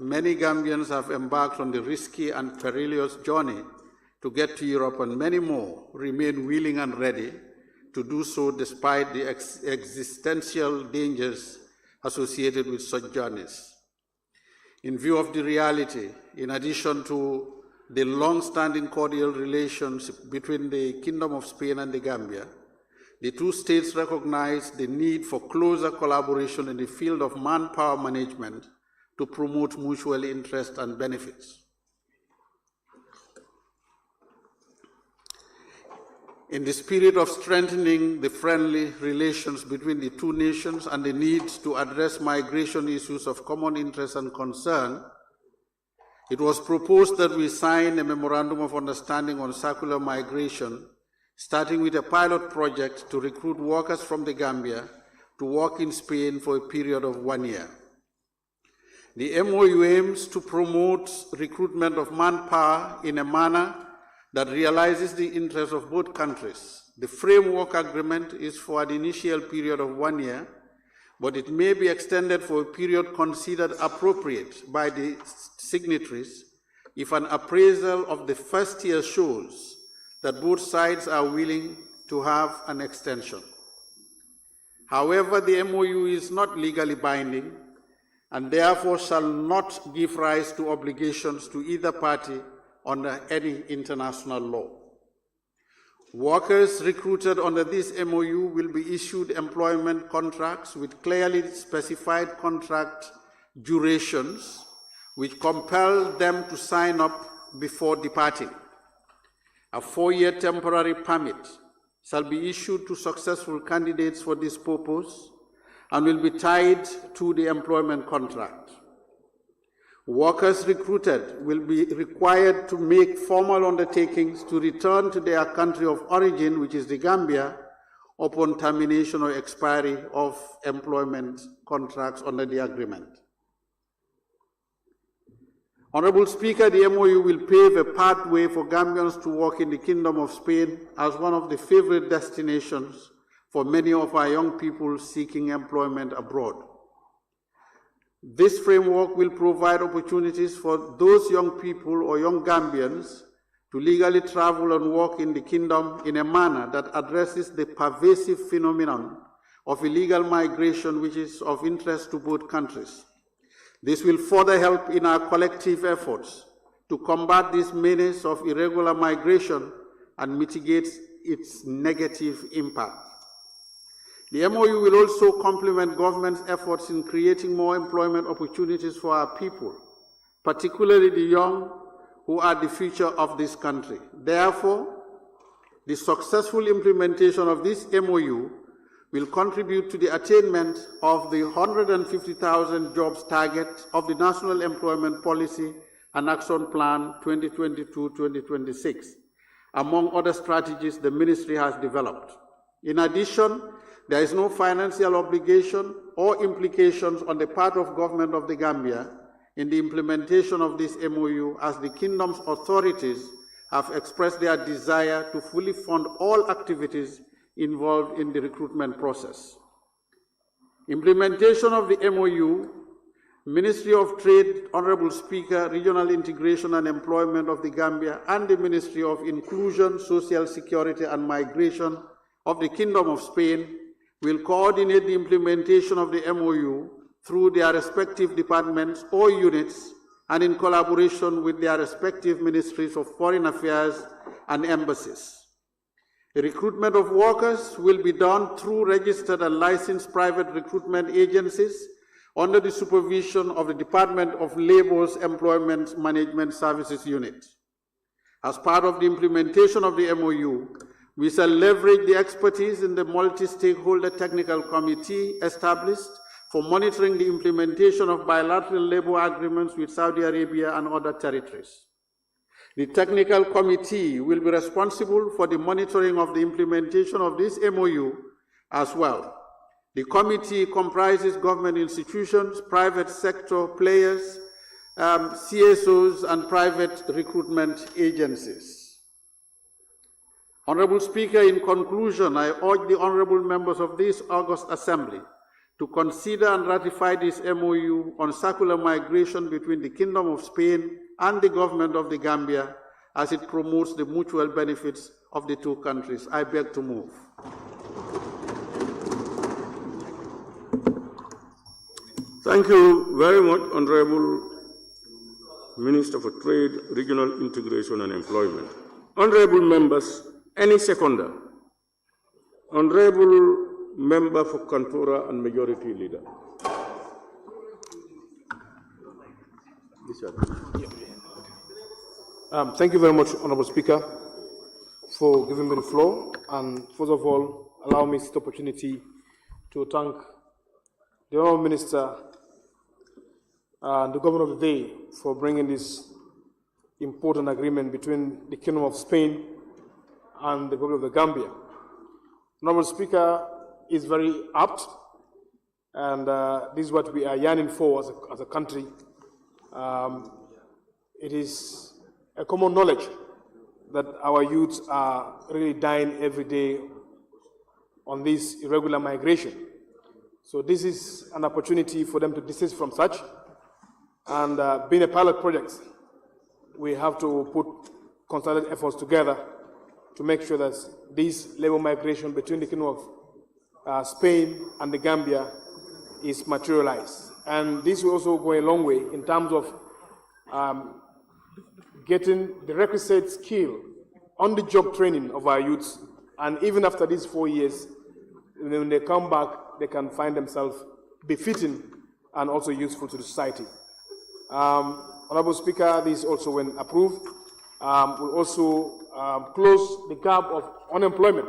many Gambians have embarked on the risky and perilous journey to get to Europe, and many more remain willing and ready to do so despite the existential dangers associated with such journeys. In view of the reality, in addition to the long-standing cordial relations between the Kingdom of Spain and the Gambia, the two states recognize the need for closer collaboration in the field of manpower management to promote mutual interest and benefits. In the spirit of strengthening the friendly relations between the two nations and the need to address migration issues of common interest and concern, it was proposed that we sign a Memorandum of Understanding on Circular Migration, starting with a pilot project to recruit workers from the Gambia to work in Spain for a period of 1 year. The MOU aims to promote recruitment of manpower in a manner that realizes the interests of both countries. The framework agreement is for an initial period of 1 year, but it may be extended for a period considered appropriate by the signatories if an appraisal of the first year shows that both sides are willing to have an extension. However, the MOU is not legally binding and therefore shall not give rise to obligations to either party under any international law. Workers recruited under this MOU will be issued employment contracts with clearly specified contract durations, which compel them to sign up before departing. A 4-year temporary permit shall be issued to successful candidates for this purpose and will be tied to the employment contract. Workers recruited will be required to make formal undertakings to return to their country of origin, which is the Gambia, upon termination or expiry of employment contracts under the agreement. Honorable Speaker, the MOU will pave a pathway for Gambians to work in the Kingdom of Spain as one of the favorite destinations for many of our young people seeking employment abroad. This framework will provide opportunities for those young people or young Gambians to legally travel and work in the Kingdom in a manner that addresses the pervasive phenomenon of illegal migration, which is of interest to both countries. This will further help in our collective efforts to combat this menace of irregular migration and mitigate its negative impact. The MOU will also complement government's efforts in creating more employment opportunities for our people, particularly the young who are the future of this country. Therefore, the successful implementation of this MOU will contribute to the attainment of the 150,000 jobs target of the National Employment Policy and Action Plan 2022-2026, among other strategies the Ministry has developed. In addition, there is no financial obligation or implications on the part of Government of the Gambia in the implementation of this MOU, as the Kingdom's authorities have expressed their desire to fully fund all activities involved in the recruitment process. Implementation of the MOU, Ministry of Trade, Honorable Speaker, Regional Integration and Employment of the Gambia, and the Ministry of Inclusion, Social Security and Migration of the Kingdom of Spain will coordinate the implementation of the MOU through their respective departments or units and in collaboration with their respective ministries of foreign affairs and embassies. The recruitment of workers will be done through registered and licensed private recruitment agencies under the supervision of the Department of Labor's Employment Management Services Unit. As part of the implementation of the MOU, we shall leverage the expertise in the multi-stakeholder technical committee established for monitoring the implementation of bilateral labor agreements with Saudi Arabia and other territories. The technical committee will be responsible for the monitoring of the implementation of this MOU as well. The committee comprises government institutions, private sector players, CSOs, and private recruitment agencies. Honorable Speaker, in conclusion, I urge the honorable members of this august assembly to consider and ratify this MOU on circular migration between the Kingdom of Spain and the government of the Gambia as it promotes the mutual benefits of the two countries. I beg to move. Thank you very much, Honorable Minister for Trade, Regional Integration and Employment. Honorable members, any seconder? Honorable Member for Kantora and Majority Leader. Thank you very much, Honorable Speaker, for giving me the floor. And first of all, allow me this opportunity to thank the Honorable Minister and the Governor of the day for bringing this important agreement between the Kingdom of Spain and the Government of the Gambia. Honorable Speaker is very apt, and this is what we are yearning for as a country. It is a common knowledge that our youths are really dying every day on this irregular migration. So this is an opportunity for them to desist from such. And being a pilot project, we have to put concerted efforts together to make sure that this labor migration between the Kingdom of Spain and the Gambia is materialized. And this will also go a long way in terms of getting the requisite skill on the job training of our youths. And even after these 4 years, when they come back, they can find themselves befitting and also useful to the society. Honorable Speaker, this also, when approved, will also close the gap of unemployment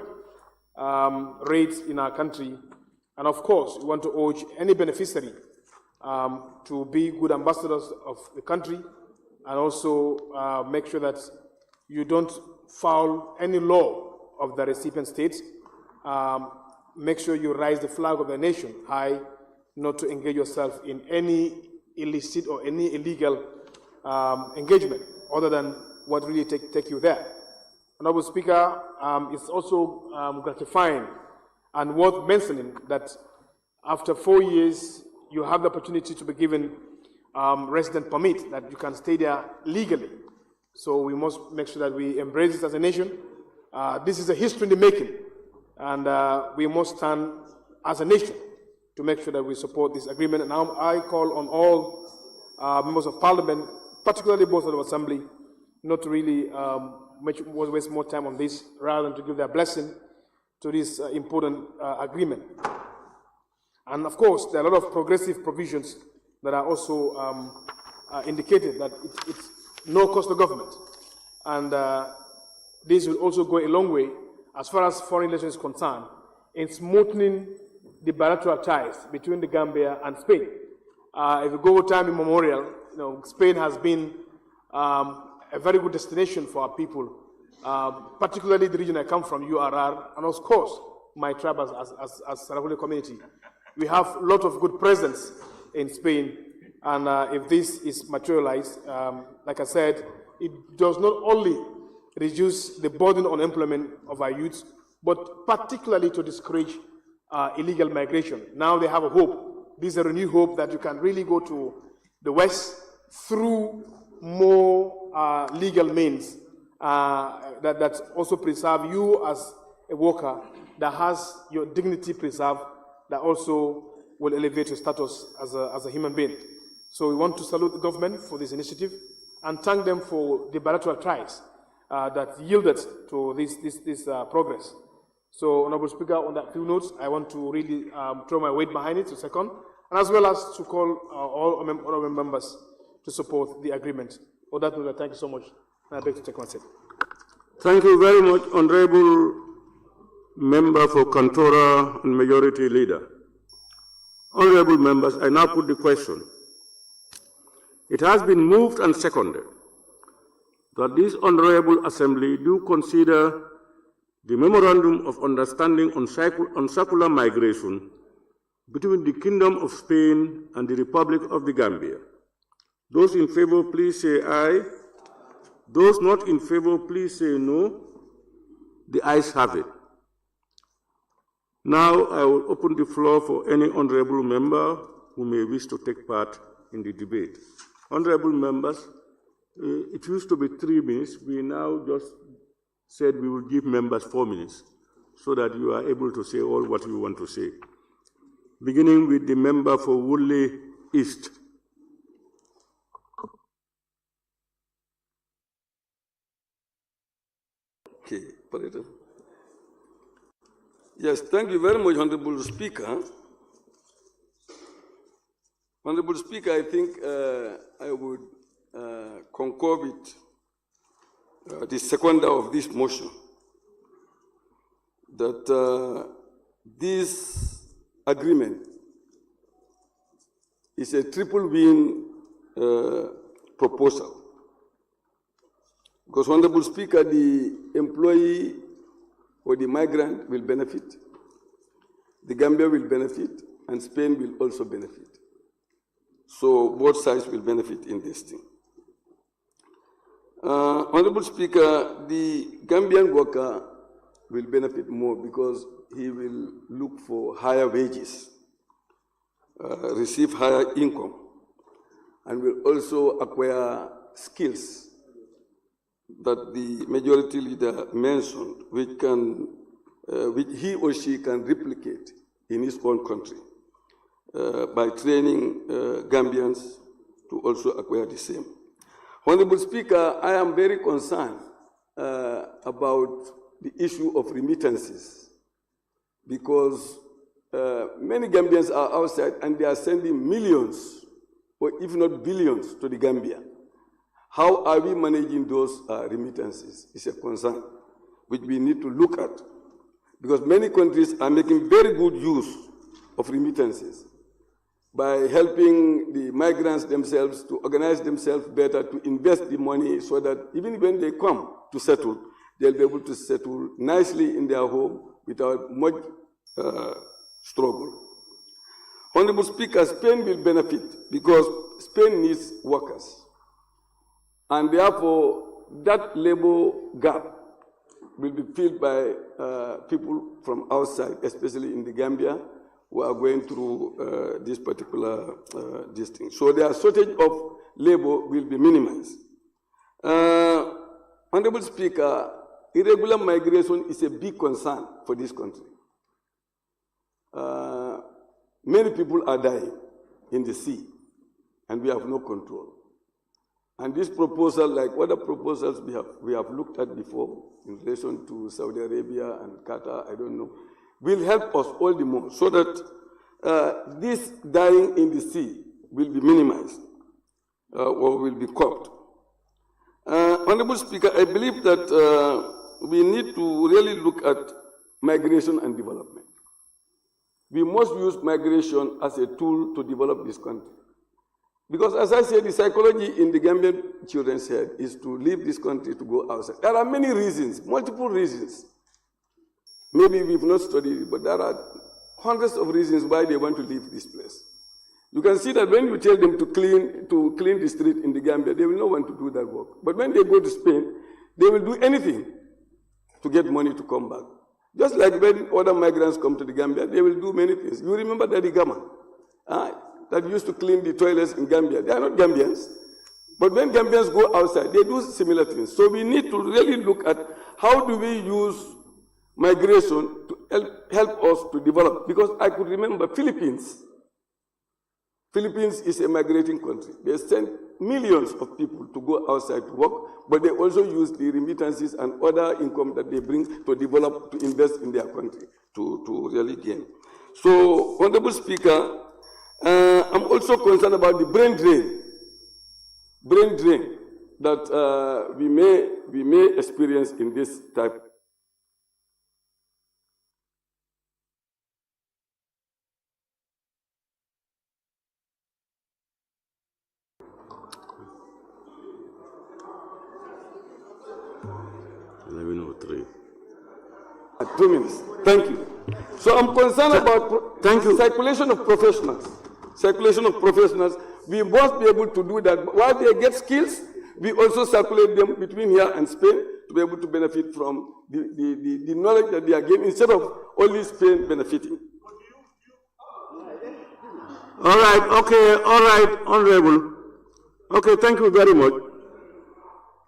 rates in our country. And of course, we want to urge any beneficiary to be good ambassadors of the country, and also make sure that you don't foul any law of the recipient states. Make sure you raise the flag of the nation high, not to engage yourself in any illicit or any illegal engagement other than what really take you there. Honorable Speaker, it's also gratifying and worth mentioning that after 4 years, you have the opportunity to be given resident permit, that you can stay there legally. So we must make sure that we embrace this as a nation. This is a history in the making, and we must stand as a nation to make sure that we support this agreement. And now I call on all members of Parliament, particularly both of the Assembly, not to really waste more time on this, rather than to give their blessing to this important agreement. And of course, there are a lot of progressive provisions that are also indicated that it's no cost to government. And this will also go a long way as far as foreign relations is concerned in smoothing the bilateral ties between the Gambia and Spain. If you go time immemorial, Spain has been a very good destination for our people, particularly the region I come from, URR, and of course, my tribe as Sarahule community. We have a lot of good presence in Spain, and if this is materialized, like I said, it does not only reduce the burden on employment of our youths, but particularly to discourage illegal migration. Now they have a hope. This is a renewed hope that you can really go to the West through more legal means that also preserve you as a worker, that has your dignity preserved, that also will elevate your status as a human being. So we want to salute the government for this initiative and thank them for the bilateral ties that yielded to this progress. So, Honorable Speaker, on that few notes, I want to really throw my weight behind it to second, and as well as to call all honorable members to support the agreement. On that note, thank you so much, and I beg to take my seat. Thank you very much, Honorable Member for Kantora and Majority Leader. Honorable members, I now put the question. It has been moved and seconded that this Honorable Assembly do consider the Memorandum of Understanding on Circular Migration between the Kingdom of Spain and the Republic of the Gambia. Those in favor, please say aye. Those not in favor, please say no. The ayes have it. Now I will open the floor for any honorable member who may wish to take part in the debate. Honorable members, it used to be 3 minutes. We now just said we will give members 4 minutes so that you are able to say all what you want to say. Beginning with the member for Woodley East. Okay, President. Yes, thank you very much, Honorable Speaker. Honorable Speaker, I think I would concur with the seconder of this motion that this agreement is a triple win proposal. Because, Honorable Speaker, the employee or the migrant will benefit, the Gambia will benefit, and Spain will also benefit. So both sides will benefit in this thing. Honorable Speaker, the Gambian worker will benefit more because he will look for higher wages, receive higher income, and will also acquire skills that the majority leader mentioned, which he or she can replicate in his own country by training Gambians to also acquire the same. Honorable Speaker, I am very concerned about the issue of remittances because many Gambians are outside and they are sending millions or if not billions to the Gambia. How are we managing those remittances is a concern which we need to look at because many countries are making very good use of remittances by helping the migrants themselves to organize themselves better, to invest the money so that even when they come to settle, they'll be able to settle nicely in their home without much struggle. Honorable Speaker, Spain will benefit because Spain needs workers. And therefore, that labor gap will be filled by people from outside, especially in the Gambia, who are going through this particular thing. So the shortage of labor will be minimized. Honorable Speaker, irregular migration is a big concern for this country. Many people are dying in the sea, and we have no control. And this proposal, like other proposals we have looked at before in relation to Saudi Arabia and Qatar, I don't know, will help us all the more so that this dying in the sea will be minimized or will be curbed. Honorable Speaker, I believe that we need to really look at migration and development. We must use migration as a tool to develop this country. Because as I said, the psychology in the Gambian children's head is to leave this country to go outside. There are many reasons, multiple reasons. Maybe we've not studied it, but there are hundreds of reasons why they want to leave this place. You can see that when you tell them to clean the street in the Gambia, they will not want to do that work. But when they go to Spain, they will do anything to get money to come back. Just like when other migrants come to the Gambia, they will do many things. You remember Daddy Gama? That used to clean the toilets in Gambia. They are not Gambians. But when Gambians go outside, they do similar things. So we need to really look at how do we use migration to help us to develop. Because I could remember Philippines. Philippines is a migrating country. They send millions of people to go outside to work, but they also use the remittances and other income that they bring to develop, to invest in their country, to really gain. So, Honorable Speaker, I'm also concerned about the brain drain that we may experience in this type. At 2 minutes. Thank you. So I'm concerned about circulation of professionals. Circulation of professionals. We must be able to do that. While they get skills, we also circulate them between here and Spain to be able to benefit from the knowledge that they are gaining instead of only Spain benefiting. All right, Honorable. Okay, thank you very much.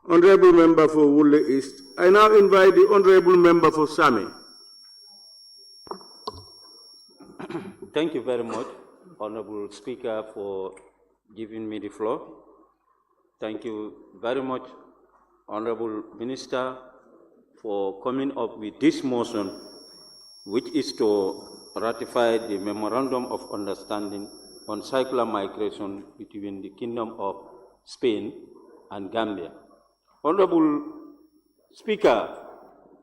Honorable Member for Woodley East. I now invite the Honorable Member for Sami. Thank you very much, Honorable Speaker, for giving me the floor. Thank you very much, Honorable Minister, for coming up with this motion, which is to ratify the Memorandum of Understanding on Circular Migration between the Kingdom of Spain and Gambia. Honorable Speaker,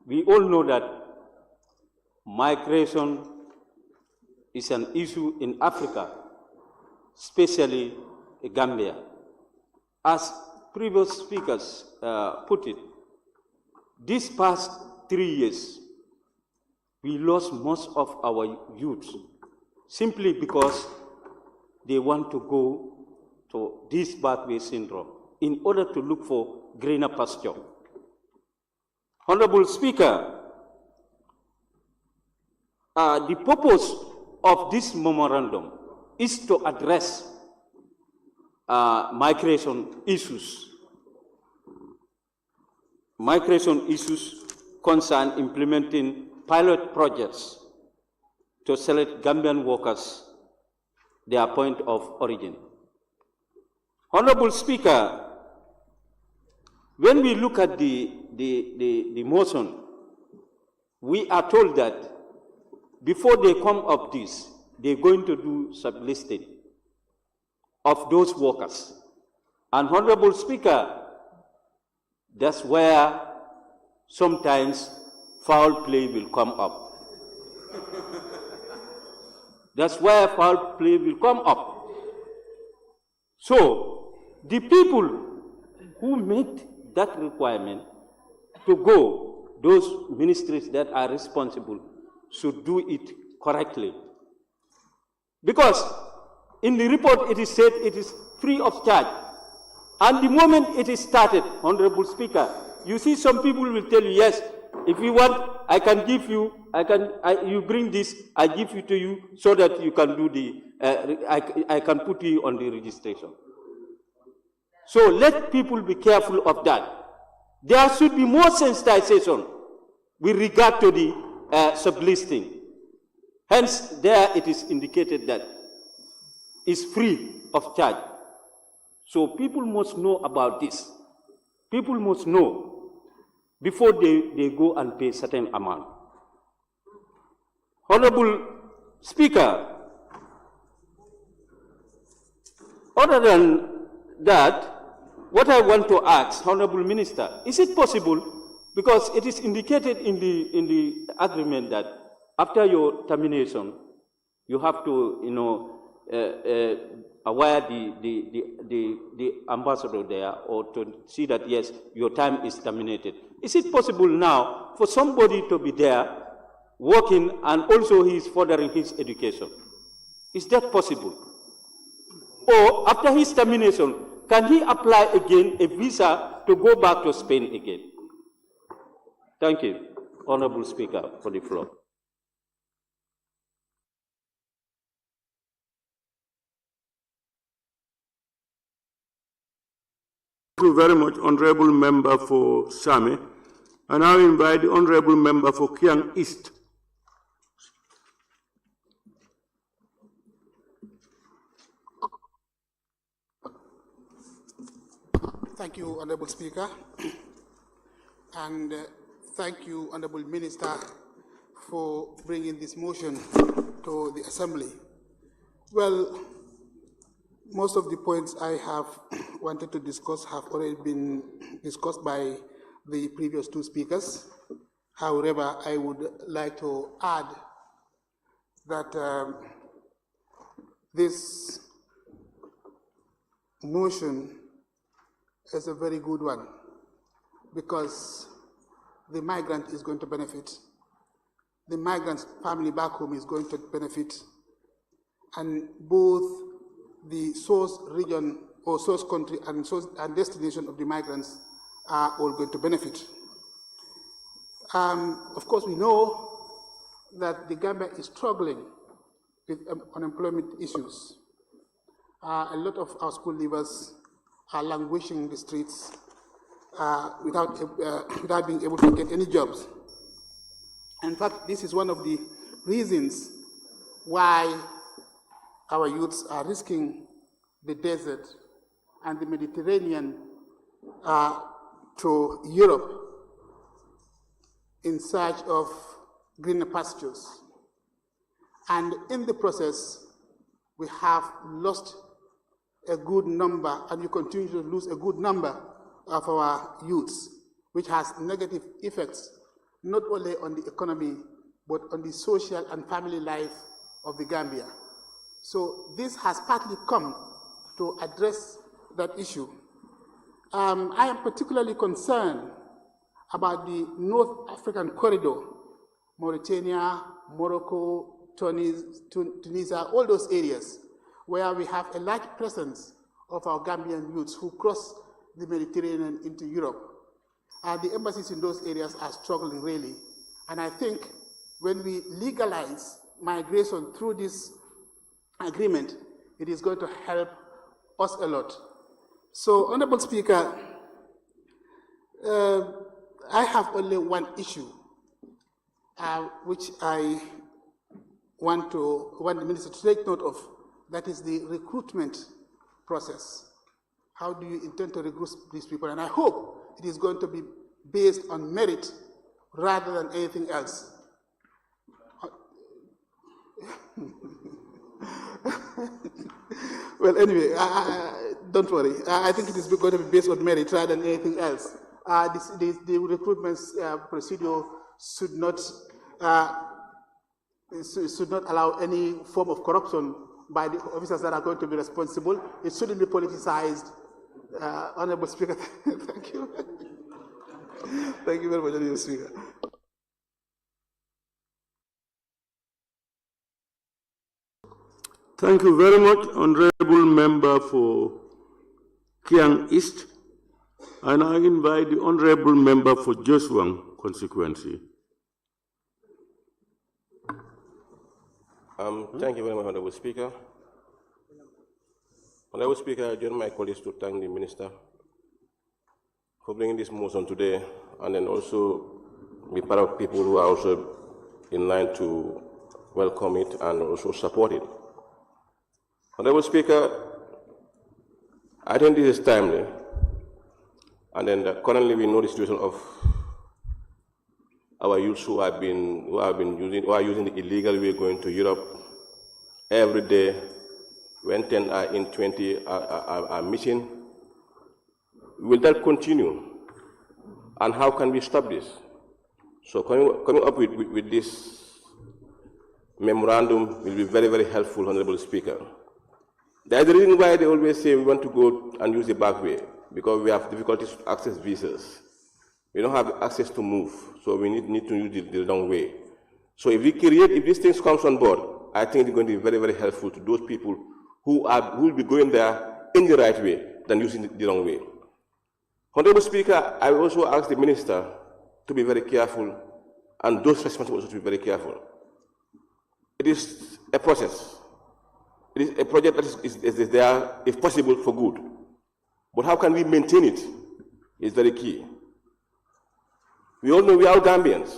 we all know that migration is an issue in Africa, especially Gambia. As previous speakers put it, these past 3 years, we lost most of our youth simply because they want to go to this pathway syndrome in order to look for greener pasture. Honorable Speaker, the purpose of this memorandum is to address migration issues. Migration issues concern implementing pilot projects to select Gambian workers their point of origin. Honorable Speaker, when we look at the motion, we are told that before they come up this, they're going to do sublisting of those workers. And Honorable Speaker, that's where sometimes foul play will come up. That's where foul play will come up. So, the people who made that requirement to go, those ministries that are responsible, should do it correctly. Because in the report it is said it is free of charge. And the moment it is started, Honorable Speaker, you see some people will tell you, yes, if you want, I can give you, you bring this, I give it to you so that you can do the, I can put you on the registration. So let people be careful of that. There should be more sensitization with regard to the sublisting. Hence, there it is indicated that it's free of charge. So people must know about this. People must know before they go and pay certain amount. Honorable Speaker, other than that, what I want to ask, Honorable Minister, is it possible, because it is indicated in the agreement that after your termination, you have to, aware the ambassador there, or to see that, yes, your time is terminated. Is it possible now for somebody to be there working and also he is furthering his education? Is that possible? Or after his termination, can he apply again a visa to go back to Spain again? Thank you, Honorable Speaker, for the floor. Thank you very much, Honorable Member for Sami. I now invite the Honorable Member for Kiang East. Thank you, Honorable Speaker. And thank you, Honorable Minister, for bringing this motion to the Assembly. Well, most of the points I have wanted to discuss have already been discussed by the previous two speakers. However, I would like to add that this motion is a very good one because the migrant is going to benefit. The migrant's family back home is going to benefit, and both the source region or source country and destination of the migrants are all going to benefit. Of course, we know that the Gambia is struggling with unemployment issues. A lot of our school leavers are languishing in the streets without being able to get any jobs. In fact, this is one of the reasons why our youths are risking the desert and the Mediterranean to Europe in search of greener pastures. And in the process, we have lost a good number, and we continue to lose a good number of our youths, which has negative effects not only on the economy, but on the social and family life of the Gambia. So this has partly come to address that issue. I am particularly concerned about the North African corridor, Mauritania, Morocco, Tunisia, all those areas where we have a large presence of our Gambian youths who cross the Mediterranean into Europe. The embassies in those areas are struggling really. And I think when we legalize migration through this agreement, it is going to help us a lot. So, Honorable Speaker, I have only one issue, which I want the Minister to take note of. That is the recruitment process. How do you intend to recruit these people? And I hope it is going to be based on merit rather than anything else. Well, anyway, don't worry. I think it is going to be based on merit rather than anything else. The recruitment procedure should not allow any form of corruption by the officers that are going to be responsible. It shouldn't be politicized. Honorable Speaker, thank you. Thank you very much, Honorable Speaker. Thank you very much, Honorable Member for Kiang East. And I invite the Honorable Member for Joshua constituency. Thank you very much, Honorable Speaker. Honorable Speaker, I join my colleagues to thank the Minister for bringing this motion today, and then also be part of people who are also in line to welcome it and also support it. Honorable Speaker, I think this is timely, and then currently we know the situation of our youths who are using the illegal way going to Europe every day. When 10 are in, 20 are missing. Will that continue? And how can we stop this? So coming up with this memorandum will be very, very helpful, Honorable Speaker. There's a reason why they always say we want to go and use the back way, because we have difficulties to access visas. We don't have access to move, so we need to use the long way. So if these things comes on board, I think it's going to be very, very helpful to those people who will be going there in the right way than using the wrong way. Honorable Speaker, I also ask the Minister to be very careful, and those responsible also to be very careful. It is a process. It is a project that is there, if possible, for good. But how can we maintain it is very key. We all know we are Gambians,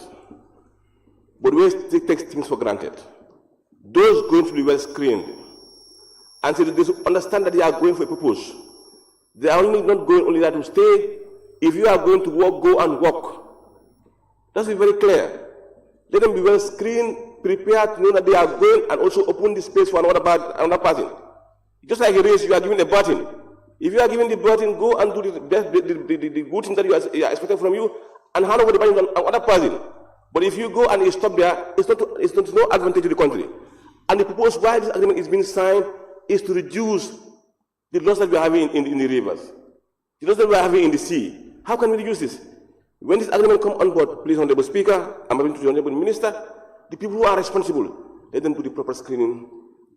but we take things for granted. Those going to be well screened, and so they understand that they are going for a purpose. They are not going only there to stay. If you are going to work, go and work. That's very clear. Let them be well screened, prepared to know that they are going, and also open the space for another person. Just like a race, you are given a button. If you are given the button, go and do the good thing that you are expected from you, and hand over the button to another person. But if you go and you stop there, it's not no advantage to the country. And the purpose why this agreement is being signed is to reduce the loss that we are having in the rivers, the loss that we are having in the sea. How can we reduce this? When this agreement comes on board, please, Honorable Speaker, I'm going to the Honorable Minister, the people who are responsible, let them do the proper screening,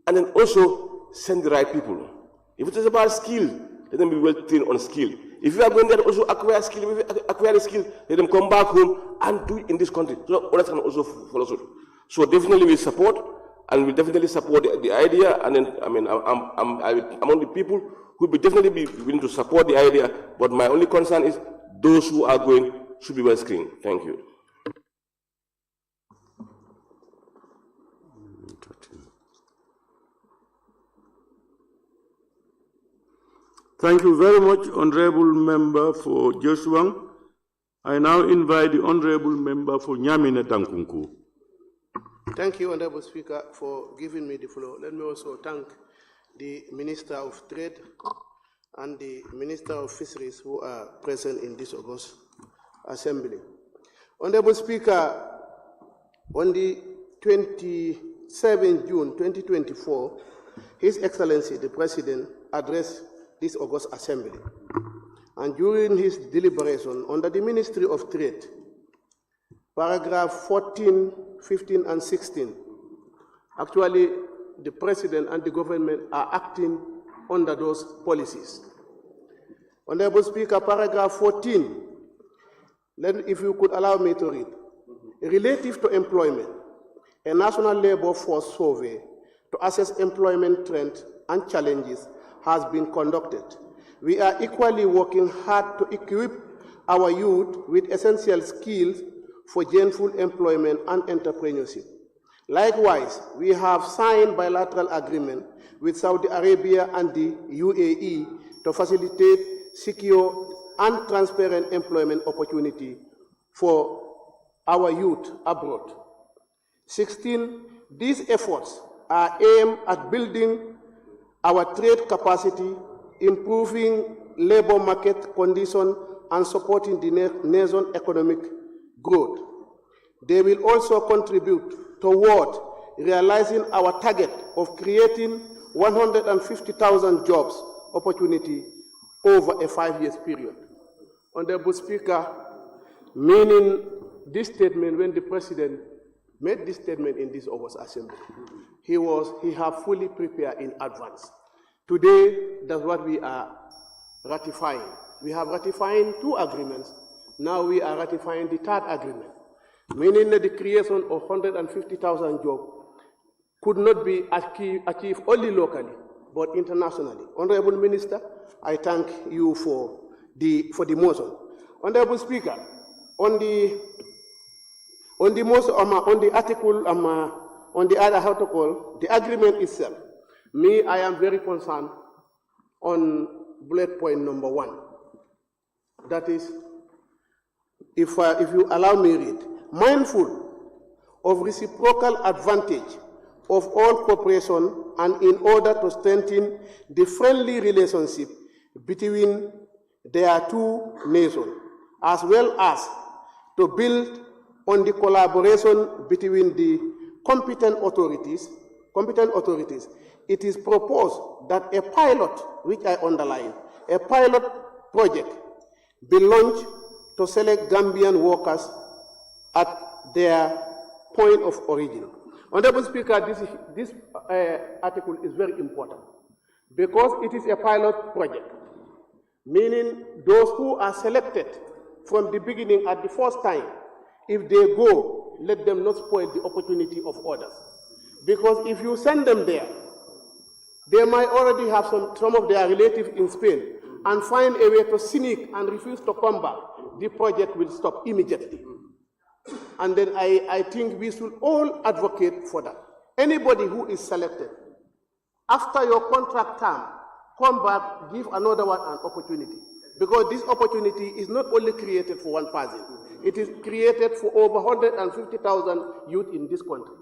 and then also send the right people. If it is about skill, let them be well trained on skill. If If you are going there also acquire skill, acquire the skill, let them come back home and do it in this country. So others can also follow suit. So definitely we support, and we definitely support the idea. And then I'm among the people who will definitely be willing to support the idea. But my only concern is those who are going should be well screened. Thank you. Thank you very much, Honorable Member for Joshua. I now invite the Honorable Member for Nyamine Dankunku. Thank you, Honorable Speaker, for giving me the floor. Let me also thank the Minister of Trade and the Minister of Fisheries who are present in this August Assembly. Honorable Speaker, on the 27th June 2024, His Excellency the President addressed this August Assembly. And during his deliberation under the Ministry of Trade, paragraph 14, 15, and 16, actually the President and the government are acting under those policies. Honorable Speaker, paragraph 14, if you could allow me to read. Relative to employment, a national labor force survey to assess employment trends and challenges has been conducted. We are equally working hard to equip our youth with essential skills for gainful employment and entrepreneurship. Likewise, we have signed bilateral agreement with Saudi Arabia and the UAE to facilitate secure and transparent employment opportunity for our youth abroad. 16, these efforts are aimed at building our trade capacity, improving labor market conditions, and supporting the nation's economic growth. They will also contribute toward realizing our target of creating 150,000 jobs opportunity over a 5-year period. Honorable Speaker, meaning this statement, when the President made this statement in this August Assembly, he had fully prepared in advance. Today, that's what we are ratifying. We have ratifying 2 agreements. Now we are ratifying the 3rd agreement, meaning that the creation of 150,000 jobs could not be achieved only locally, but internationally. Honorable Minister, I thank you for the motion. Honorable Speaker, on the article, the agreement itself, I am very concerned on bullet point number 1. That is, if you allow me read, mindful of reciprocal advantage of all cooperation and in order to strengthen the friendly relationship between their 2 nations, as well as to build on the collaboration between the competent authorities, it is proposed that a pilot, which I underline, a pilot project be launched to select Gambian workers at their point of origin. Honorable Speaker, this article is very important because it is a pilot project, meaning those who are selected from the beginning at the first time, if they go, let them not spoil the opportunity of others. Because if you send them there, they might already have some of their relatives in Spain and find a way to sneak and refuse to come back. The project will stop immediately. And then I think we should all advocate for that. Anybody who is selected, after your contract term, come back, give another one an opportunity. Because this opportunity is not only created for one person, it is created for over 150,000 youth in this country.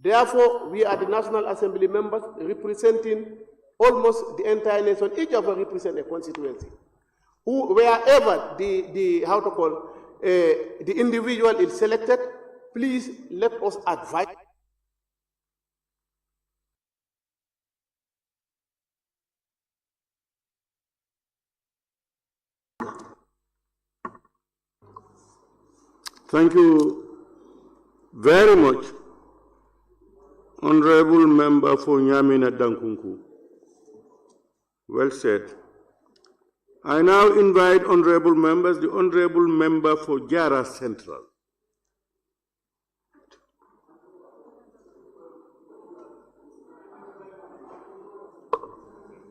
Therefore, we are the National Assembly members representing almost the entire nation. Each of us represents a constituency. Wherever the individual is selected, please let us advise. Thank you very much, Honorable Member for Nyamina Dankunku. Well said. I now invite honorable members, the honorable member for Jara Central.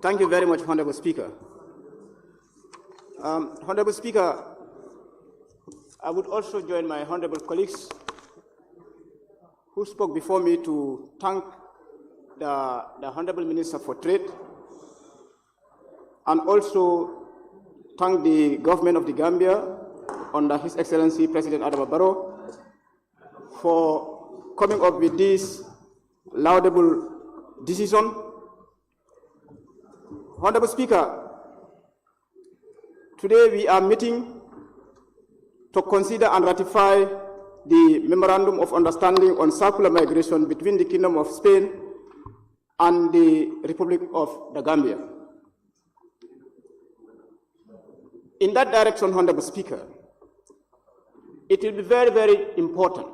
Thank you very much, Honorable Speaker. Honorable Speaker, I would also join my honorable colleagues who spoke before me to thank the Honorable Minister for Trade and also thank the government of the Gambia under His Excellency President Adama Barrow for coming up with this laudable decision. Honorable Speaker, today we are meeting to consider and ratify the Memorandum of Understanding on Circular Migration between the Kingdom of Spain and the Republic of the Gambia. In that direction, Honorable Speaker, it will be very, very important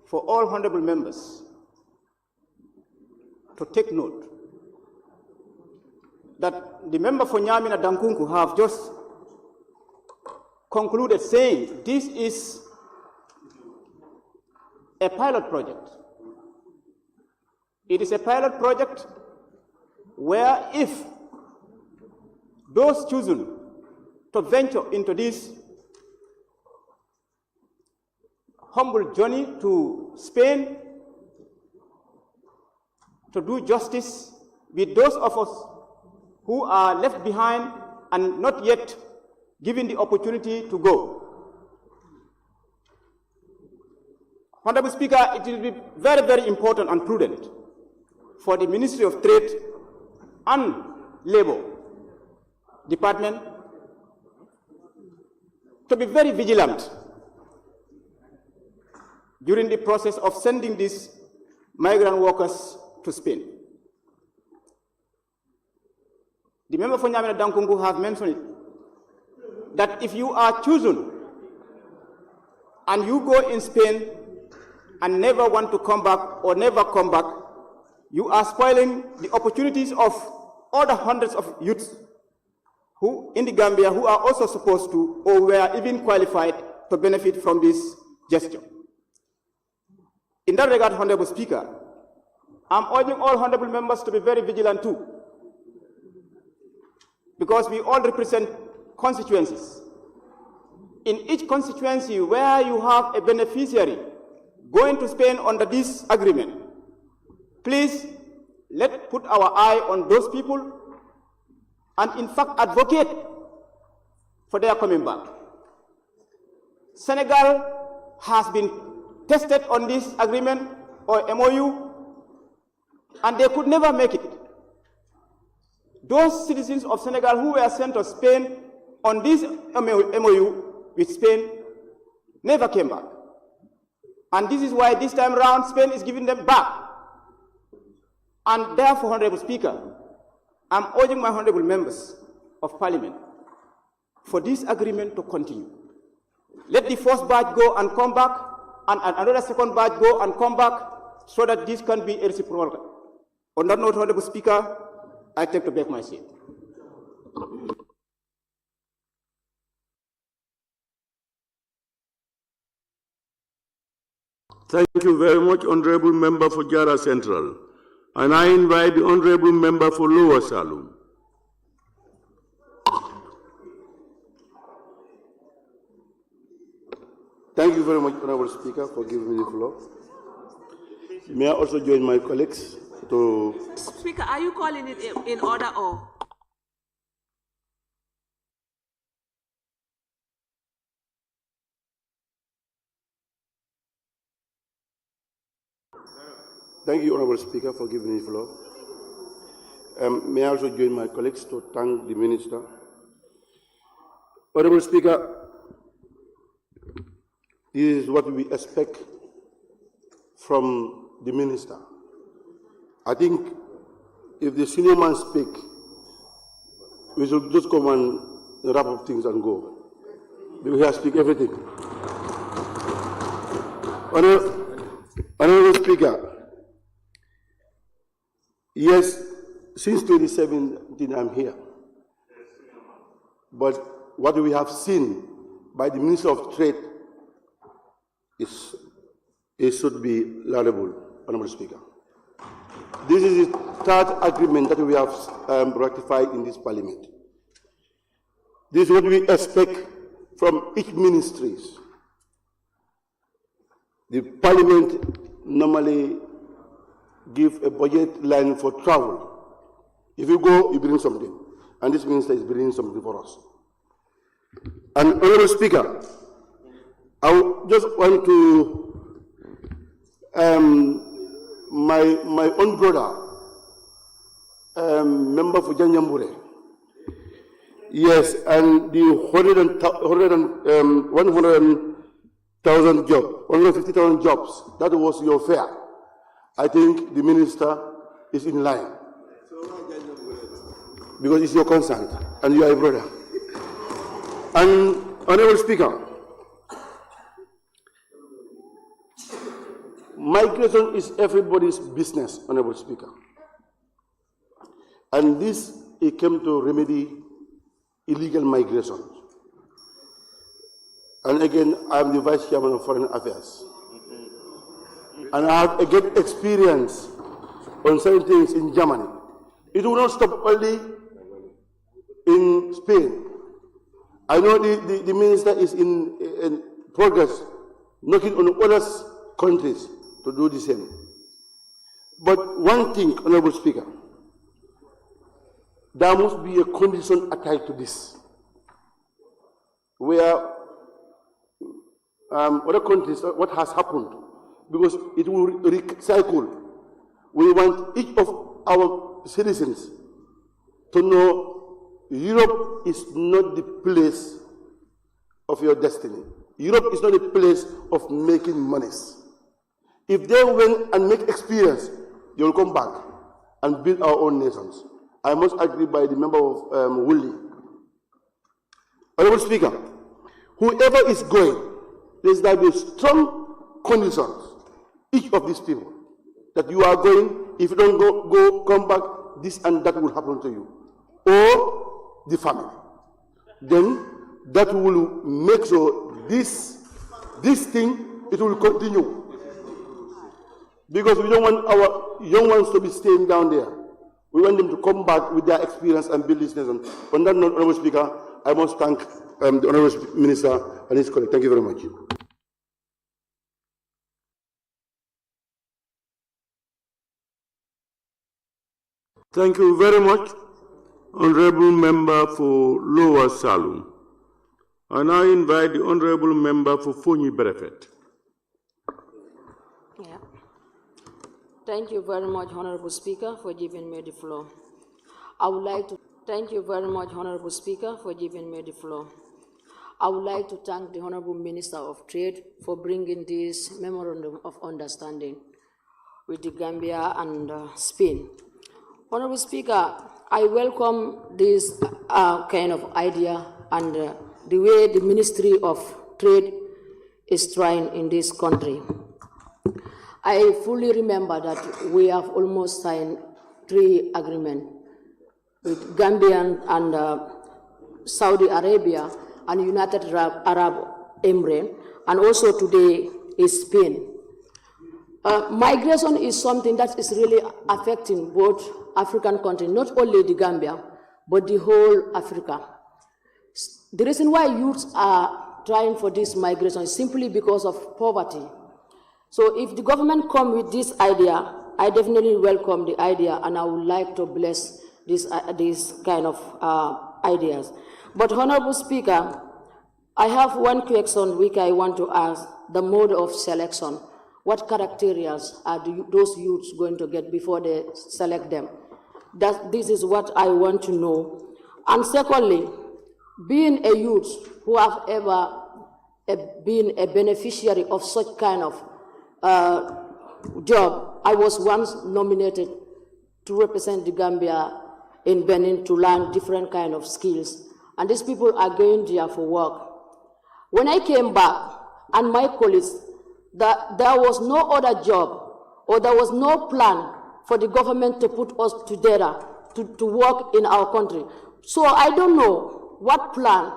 for all honorable members to take note that the member for Nyamina Dankunku have just concluded saying this is a pilot project. It is a pilot project where if those chosen to venture into this humble journey to Spain to do justice with those of us who are left behind and not yet given the opportunity to go. Honorable Speaker, it will be very, very important and prudent for the Ministry of Trade and Labour Department to be very vigilant during the process of sending these migrant workers to Spain. The member for Nyamina Dankungu have mentioned it, that if you are chosen and you go in Spain and never want to come back or never come back, you are spoiling the opportunities of other hundreds of youths who in the Gambia who are also supposed to or were even qualified to benefit from this gesture. In that regard, Honorable Speaker, I'm urging all honorable members to be very vigilant too, because we all represent constituencies. In each constituency where you have a beneficiary going to Spain under this agreement, please let's put our eye on those people and in fact advocate for their coming back. Senegal has been tested on this agreement or MOU and they could never make it. Those citizens of Senegal who were sent to Spain on this MOU with Spain never came back. And this is why this time around Spain is giving them back. And therefore, Honorable Speaker, I'm urging my honorable members of Parliament for this agreement to continue. Let the first batch go and come back, and another second batch go and come back, so that this can be a reciprocal. On that note, Honorable Speaker, I take to back my seat. Thank you very much, honorable member for Jara Central. And I invite the honorable member for Lower Salum. Thank you very much, Honorable Speaker, for giving me the floor. May I also join my colleagues to... Speaker, are you calling it in order or? Thank you, Honorable Speaker, for giving me the floor. May I also join my colleagues to thank the Minister. Honorable Speaker, this is what we expect from the Minister. I think if the senior man speak, we should just come and wrap up things and go. We have to speak everything. Honorable Speaker, yes, since 2017 I'm here. But what we have seen by the Minister of Trade it should be laudable, Honorable Speaker. This is the third agreement that we have ratified in this Parliament. This is what we expect from each ministries. The Parliament normally give a budget line for travel. If you go, you bring something. And this minister is bringing something for us. And Honorable Speaker, I just want to, my own brother, member for Janyambure, yes, and the 100,000 jobs, 150,000 jobs, that was your fare. I think the minister is in line. Because it's your concern, and you are a brother. And Honorable Speaker, migration is everybody's business, Honorable Speaker. And this, it came to remedy illegal migration. And again, I'm the Vice Chairman of Foreign Affairs. And I have a good experience on certain things in Germany. It will not stop only in Spain. I know the minister is in progress, knocking on other countries to do the same. But one thing, Honorable Speaker, there must be a condition attached to this, where other countries, what has happened, because it will recycle. We want each of our citizens to know Europe is not the place of your destiny. Europe is not the place of making monies. If they went and make experience, they will come back and build our own nations. I must agree by the member of Woolley. Honorable Speaker, whoever is going, there will be strong conditions, each of these people, that you are going, if you don't go, come back, this and that will happen to you. Or the family. Then that will make sure this thing, it will continue. Because we don't want our young ones to be staying down there. We want them to come back with their experience and build this nation. On that note, Honorable Speaker, I must thank the Honorable Minister and his colleague. Thank you very much. Thank you very much, Honorable Member for Lower Salum. I now invite the Honorable Member for Fonyi Berefet. Yeah. Thank you very much, Honorable Speaker, for giving me the floor. I would like to thank you very much, Honorable Speaker, for giving me the floor. I would like to thank the Honorable Minister of Trade for bringing this memorandum of understanding with the Gambia and Spain. Honorable Speaker, I welcome this kind of idea and the way the Ministry of Trade is trying in this country. I fully remember that we have almost signed 3 agreements with Gambia and Saudi Arabia and United Arab Emirates, and also today is Spain. Migration is something that is really affecting both African countries, not only the Gambia, but the whole Africa. The reason why youths are trying for this migration is simply because of poverty. So if the government come with this idea, I definitely welcome the idea, and I would like to bless these kind of ideas. But Honorable Speaker, I have one question which I want to ask, the mode of selection. What criteria are those youths going to get before they select them? This is what I want to know. And secondly, being a youth who have ever been a beneficiary of such kind of job, I was once nominated to represent the Gambia in Benin to learn different kind of skills. And these people are going there for work. When I came back, and my colleagues, there was no other job, or there was no plan for the government to put us together to work in our country. So I don't know what plan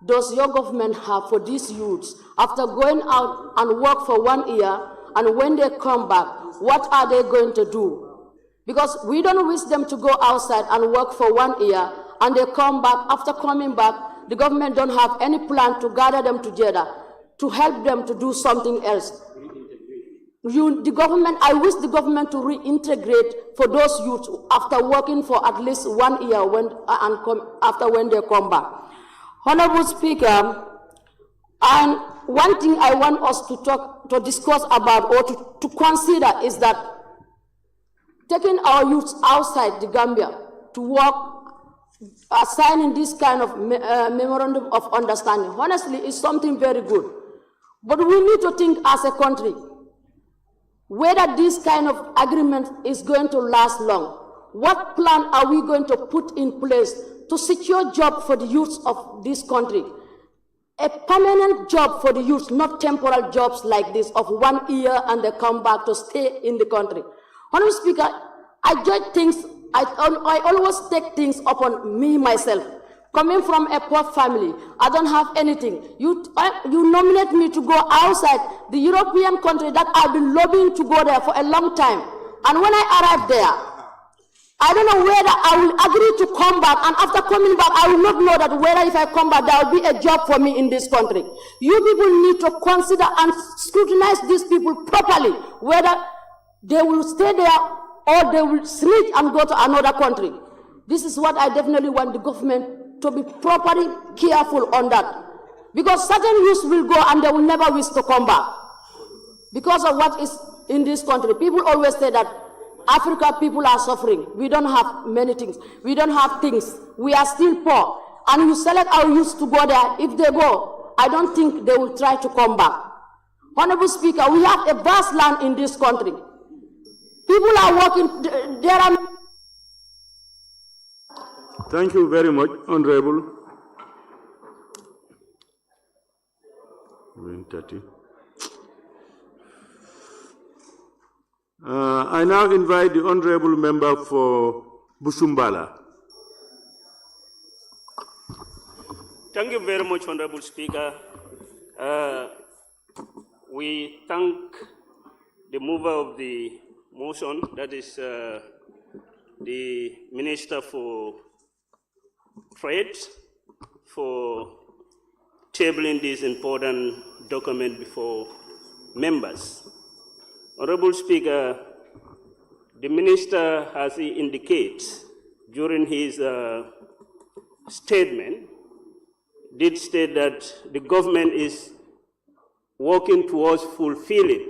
does your government have for these youths after going out and work for 1 year, and when they come back, what are they going to do? Because we don't wish them to go outside and work for 1 year, and they come back. After coming back, the government don't have any plan to gather them together, to help them to do something else. I wish the government to reintegrate for those youths after working for at least 1 year after when they come back. Honorable Speaker, and one thing I want us to discuss about or to consider is that taking our youths outside the Gambia to work, signing this kind of memorandum of understanding, honestly, is something very good. But we need to think as a country whether this kind of agreement is going to last long. What plan are we going to put in place to secure jobs for the youths of this country? A permanent job for the youth, not temporal jobs like this of 1 year and they come back to stay in the country. Honorable Speaker, I judge things, I always take things upon me myself. Coming from a poor family, I don't have anything. You nominate me to go outside the European country that I've been lobbying to go there for a long time. And when I arrive there, I don't know whether I will agree to come back, and after coming back, I will not know that whether if I come back, there will be a job for me in this country. You people need to consider and scrutinize these people properly, whether they will stay there or they will switch and go to another country. This is what I definitely want the government to be properly careful on that. Because certain youths will go and they will never wish to come back. Because of what is in this country. People always say that Africa people are suffering. We don't have many things. We don't have things. We are still poor. And you select our youth to go there. If they go, I don't think they will try to come back. Honorable Speaker, we have a vast land in this country. People are working. There are. Thank you very much, Honorable. I now invite the Honorable Member for Busumbala. Thank you very much, Honorable Speaker. We thank the mover of the motion, that is the Minister for Trade, for tabling this important document before members. Honorable Speaker, the Minister, as he indicates during his statement, did state that the government is working towards fulfilling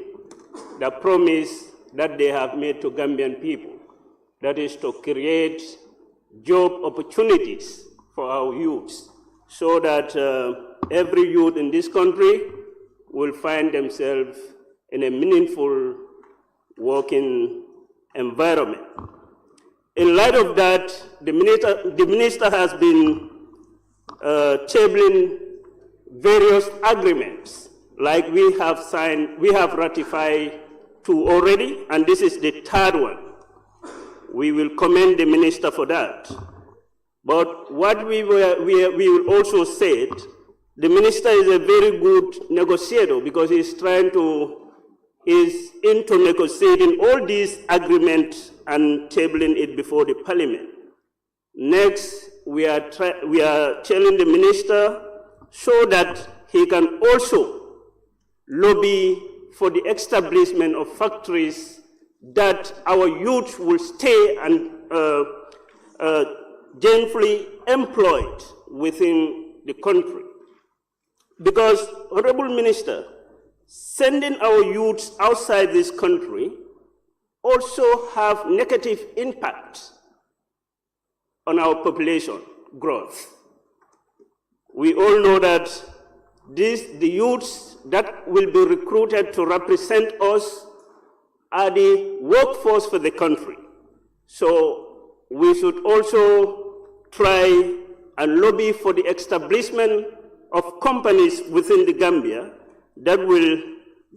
the promise that they have made to Gambian people, that is to create job opportunities for our youths, so that every youth in this country will find themselves in a meaningful working environment. In light of that, the minister has been tabling various agreements, like we have signed, we have ratified 2 already, and this is the 3rd one. We will commend the minister for that. But what we will also say, the minister is a very good negotiator, because he's into negotiating all these agreements and tabling it before the Parliament. Next, we are telling the minister so that he can also lobby for the establishment of factories that our youth will stay and gainfully employed within the country. Because, Honorable Minister, sending our youths outside this country also have negative impact on our population growth. We all know that the youths that will be recruited to represent us are the workforce for the country. So we should also try and lobby for the establishment of companies within the Gambia that will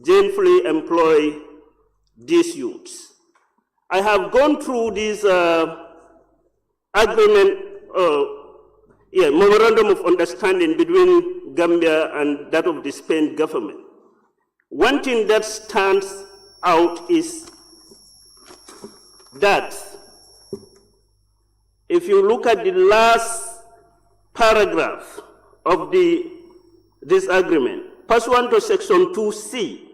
gainfully employ these youths. I have gone through this memorandum of understanding between Gambia and that of the Spain government. One thing that stands out is that if you look at the last paragraph of this agreement, pursuant to Section 2C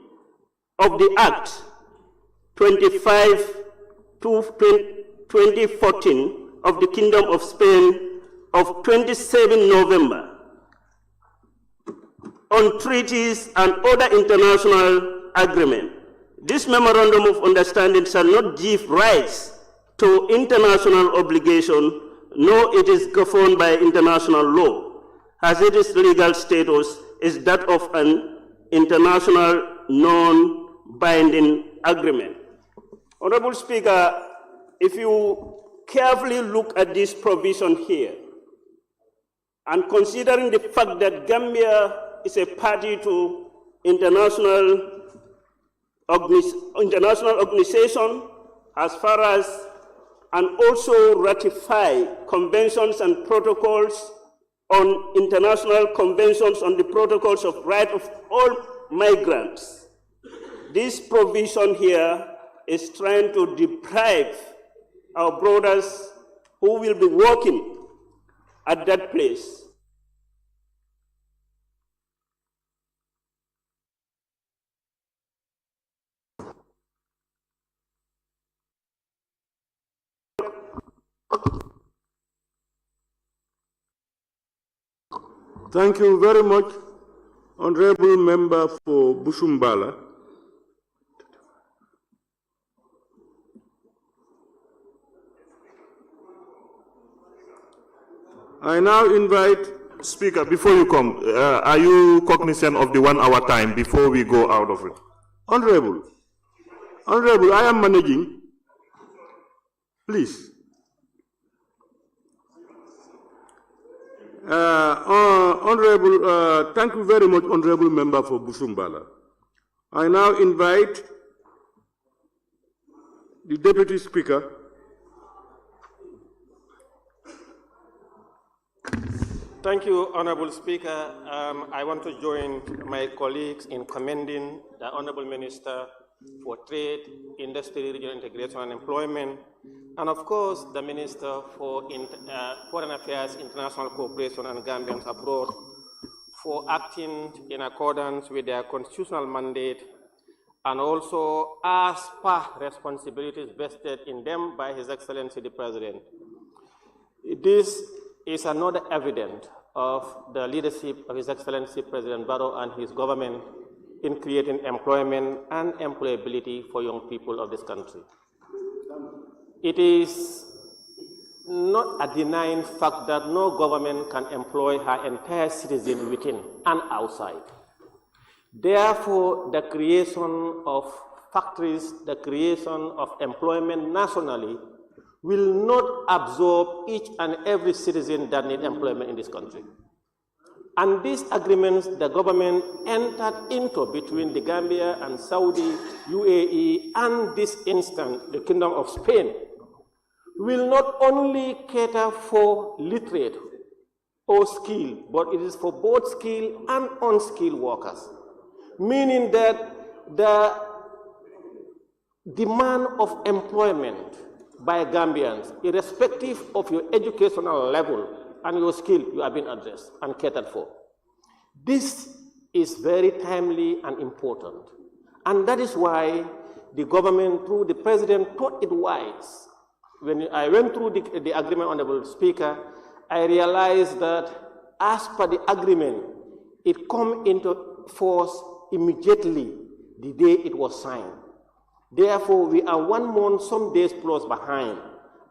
of the Act 25/2014 of the Kingdom of Spain of 27 November on treaties and other international agreements. This memorandum of understanding shall not give rise to international obligation, nor it is governed by international law, as its legal status is that of an international non-binding agreement. Honorable Speaker, if you carefully look at this provision here, and considering the fact that Gambia is a party to international organization as far as, and also ratify conventions and protocols on international conventions on the protocols of right of all migrants. This provision here is trying to deprive our brothers who will be working at that place. Thank you very much, Honorable Member for Busumbala. I now invite... Speaker, before you come, are you cognizant of the 1 hour time before we go out of it? Honorable, I am managing. Please. Thank you very much, Honorable Member for Busumbala. I now invite the Deputy Speaker. Thank you, Honorable Speaker. I want to join my colleagues in commending the Honorable Minister for Trade, Industry, Regional Integration and Employment, and of course the Minister for Foreign Affairs, International Cooperation and Gambians Abroad for acting in accordance with their constitutional mandate and also as per responsibilities vested in them by His Excellency the President. This is another evidence of the leadership of His Excellency President Barrow and his government in creating employment and employability for young people of this country. It is not a denying fact that no government can employ her entire citizen within and outside. Therefore, the creation of factories, the creation of employment nationally will not absorb each and every citizen that needs employment in this country. And these agreements the government entered into between the Gambia and Saudi, UAE, and this instant, the Kingdom of Spain, will not only cater for literate or skilled, but it is for both skilled and unskilled workers, meaning that the demand of employment by Gambians, irrespective of your educational level and your skill, you have been addressed and catered for. This is very timely and important. And that is why the government, through the President, thought it wise. When I went through the agreement, Honorable Speaker, I realized that as per the agreement, it come into force immediately the day it was signed. Therefore, we are 1 month, some days plus behind,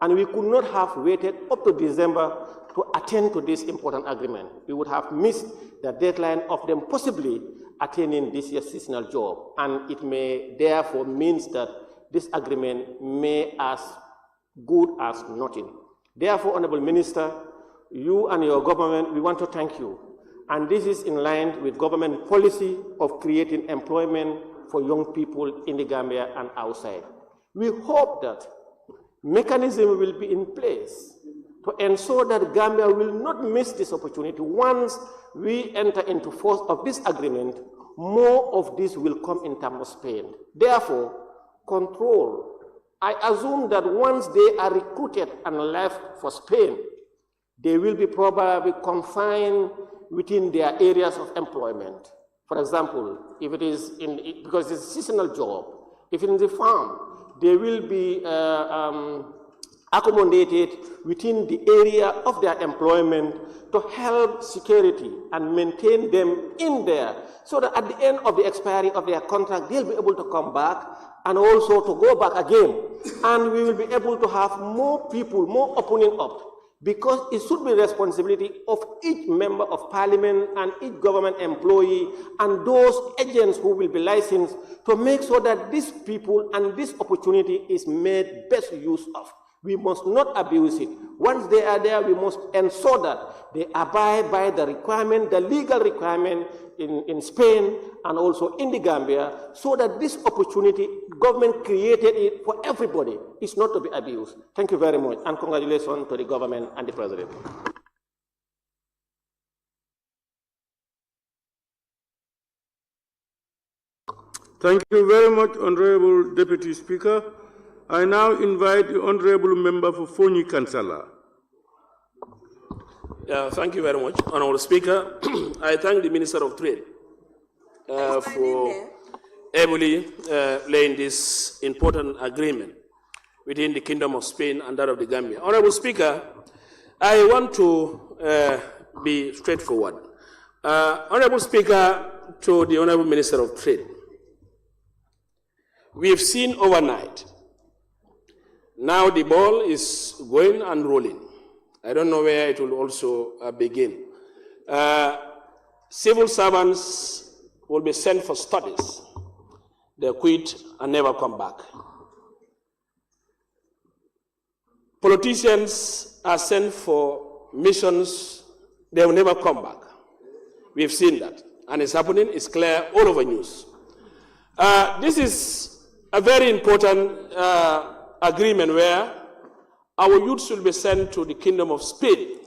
and we could not have waited up to December to attend to this important agreement. We would have missed the deadline of them possibly attaining this year's seasonal job, and it may therefore means that this agreement may as good as nothing. Therefore, Honorable Minister, you and your government, we want to thank you. And this is in line with government policy of creating employment for young people in the Gambia and outside. We hope that mechanism will be in place to ensure that Gambia will not miss this opportunity. Once we enter into force of this agreement, more of this will come in terms of Spain. Therefore, control. I assume that once they are recruited and left for Spain, they will be probably confined within their areas of employment. For example, if it is because it's a seasonal job, if it is a farm, they will be accommodated within the area of their employment to help security and maintain them in there, so that at the end of the expiry of their contract, they'll be able to come back and also to go back again. And we will be able to have more people, more opening up, because it should be the responsibility of each member of parliament and each government employee and those agents who will be licensed to make sure that these people and this opportunity is made best use of. We must not abuse it. Once they are there, we must ensure that they abide by the requirement, the legal requirement in Spain and also in the Gambia, so that this opportunity, government created it for everybody, is not to be abused. Thank you very much, and congratulations to the government and the president. Thank you very much, Honorable Deputy Speaker. I now invite the Honorable Member for Fonyi Kansala. Thank you very much, Honorable Speaker. I thank the Minister of Trade for ably laying this important agreement within the Kingdom of Spain and that of the Gambia. Honorable Speaker, I want to be straightforward. Honorable Speaker, to the Honorable Minister of Trade, we have seen overnight. Now the ball is going and rolling. I don't know where it will also begin. Civil servants will be sent for studies. They quit and never come back. Politicians are sent for missions. They will never come back. We've seen that. And it's happening. It's clear all over news. This is a very important agreement where our youth will be sent to the Kingdom of Spain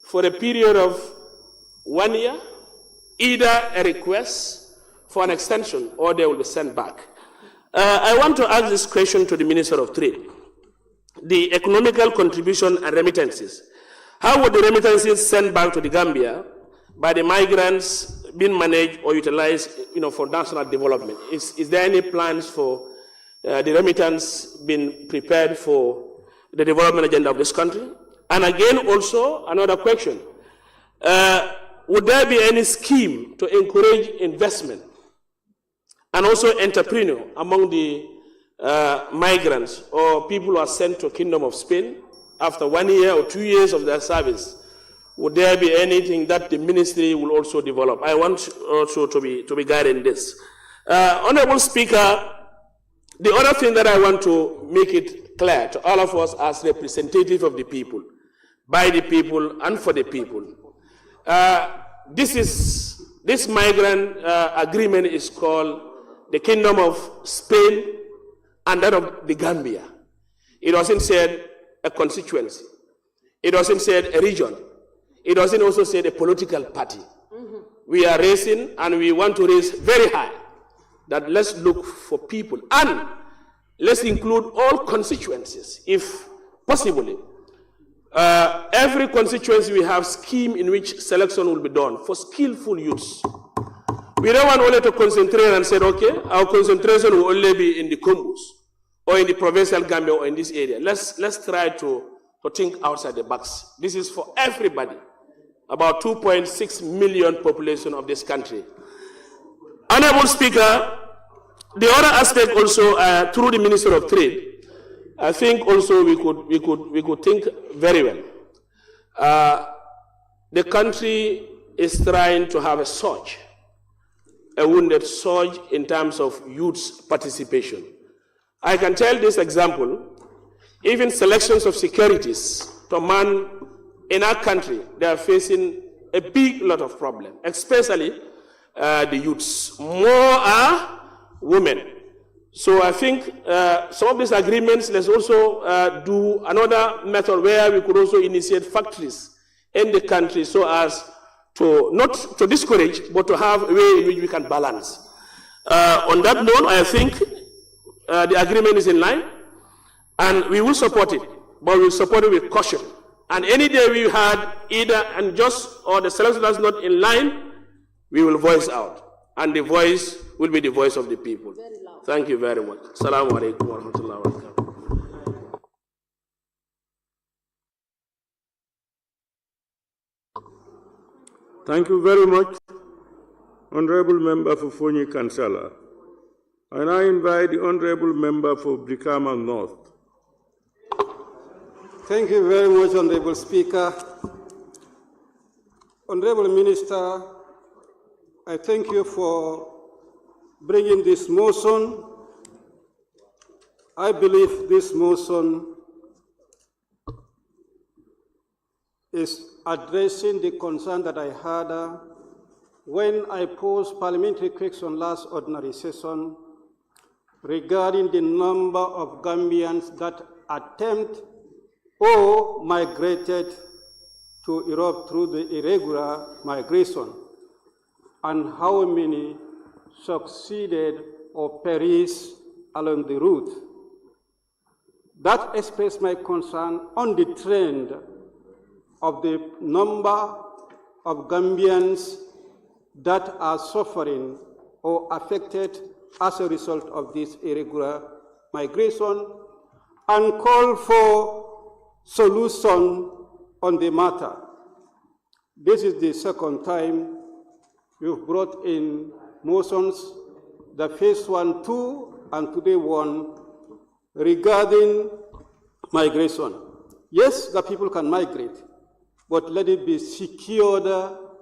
for a period of 1 year, either a request for an extension or they will be sent back. I want to ask this question to the Minister of Trade. The economical contribution and remittances. How would the remittances sent back to the Gambia by the migrants being managed or utilized for national development? Is there any plans for the remittance being prepared for the development agenda of this country? And again, also, another question. Would there be any scheme to encourage investment and also entrepreneur among the migrants or people who are sent to Kingdom of Spain after 1 year or 2 years of their service? Would there be anything that the ministry will also develop? I want also to be guiding this. Honorable Speaker, the other thing that I want to make it clear to all of us as representative of the people, by the people and for the people, this migrant agreement is called the Kingdom of Spain and that of the Gambia. It doesn't say a constituency. It doesn't say a region. It doesn't also say a political party. We are raising and we want to raise very high that let's look for people and let's include all constituencies if possibly. Every constituency we have scheme in which selection will be done for skillful youths. We don't want only to concentrate and say, okay, our concentration will only be in the Combos or in the provincial Gambia or in this area. Let's try to think outside the box. This is for everybody. About 2.6 million population of this country. Honorable Speaker, the other aspect also through the Minister of Trade, I think also we could think very well. The country is trying to have a surge, a wounded surge in terms of youth's participation. I can tell this example. Even selections of securities to man in our country, they are facing a big lot of problems, especially the youths. More are women. So I think some of these agreements, let's also do another method where we could also initiate factories in the country so as to not to discourage, but to have a way in which we can balance. On that note, I think the agreement is in line, and we will support it, but we will support it with caution. And any day we had either unjust or the selection that's not in line, we will voice out. And the voice will be the voice of the people. Thank you very much. Assalamu alaikum wa rahmatullahi wa barakatuh. Thank you very much, Honorable Member for Fonyi Kansala. I now invite the Honorable Member for Brikama North. Thank you very much, Honorable Speaker. Honorable Minister, I thank you for bringing this motion. I believe this motion is addressing the concern that I had when I posed parliamentary question last ordinary session regarding the number of Gambians that attempt or migrated to Europe through the irregular migration, and how many succeeded or perished along the route. That expressed my concern on the trend of the number of Gambians that are suffering or affected as a result of this irregular migration, and call for solution on the matter. This is the second time you've brought in motions, the first one, 2, and today 1, regarding migration. Yes, the people can migrate, but let it be secured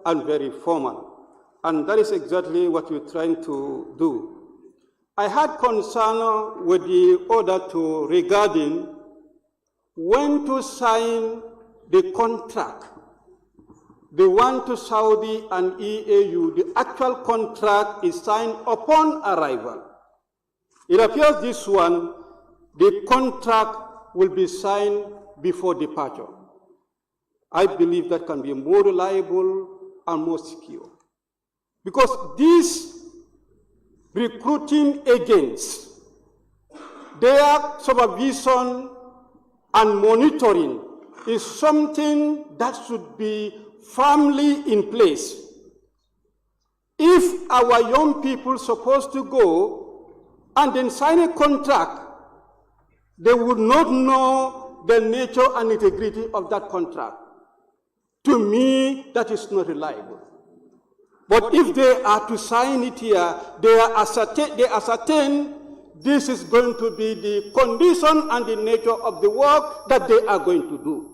and very formal. And that is exactly what we're trying to do. I had concern with the order to regarding when to sign the contract. The one to Saudi and EAU, the actual contract is signed upon arrival. It appears this one, the contract will be signed before departure. I believe that can be more reliable and more secure. Because these recruiting agents, their supervision and monitoring is something that should be firmly in place. If our young people supposed to go and then sign a contract, they would not know the nature and integrity of that contract. To me, that is not reliable. But if they are to sign it here, they ascertain this is going to be the condition and the nature of the work that they are going to do.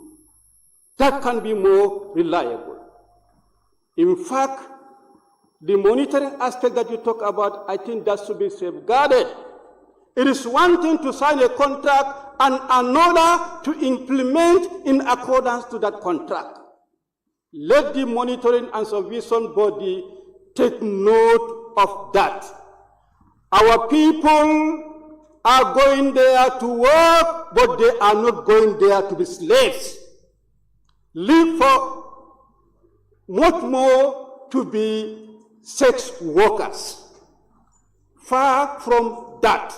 That can be more reliable. In fact, the monitoring aspect that you talk about, I think that should be safeguarded. It is one thing to sign a contract and another to implement in accordance to that contract. Let the monitoring and supervision body take note of that. Our people are going there to work, but they are not going there to be slaves. Live for much more to be sex workers. Far from that.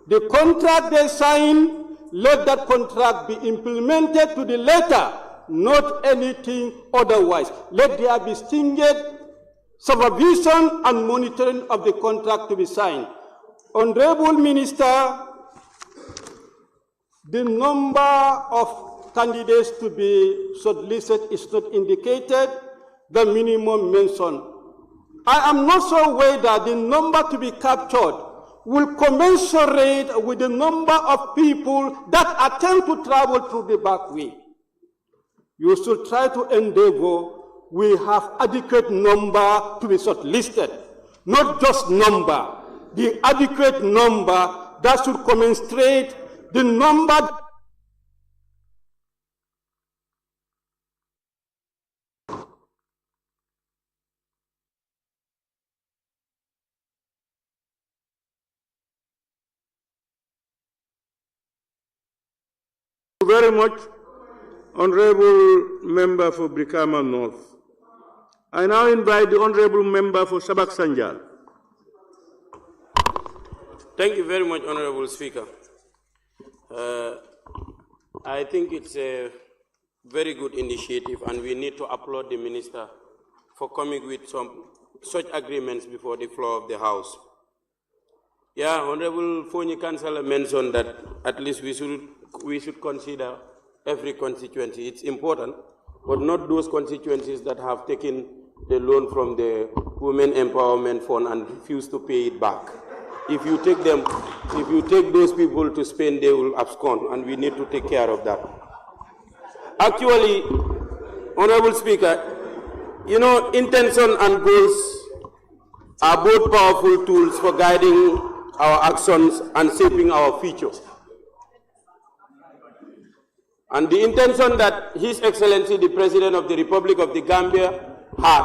The contract they sign, let that contract be implemented to the letter, not anything otherwise. Let there be stringent supervision and monitoring of the contract to be signed. Honorable Minister, the number of candidates to be shortlisted is not indicated, the minimum mentioned. I am not so whether the number to be captured will commensurate with the number of people that attempt to travel through the back way. You should try to endeavor we have adequate number to be shortlisted, not just number, the adequate number that should commensurate the number Thank you very much, Honorable Member for Brikama North. I now invite the Honorable Member for Sabak Sanjal. Thank you very much, Honorable Speaker. I think it's a very good initiative, and we need to applaud the Minister for coming with such agreements before the floor of the House. Yeah, Honorable Fonyi Councillor mentioned that at least we should consider every constituency. It's important, but not those constituencies that have taken the loan from the Women Empowerment Fund and refuse to pay it back. If you take those people to Spain, they will abscond, and we need to take care of that. Actually, Honorable Speaker, you know, intention and goals are both powerful tools for guiding our actions and shaping our future. And the intention that His Excellency, the President of the Republic of the Gambia, had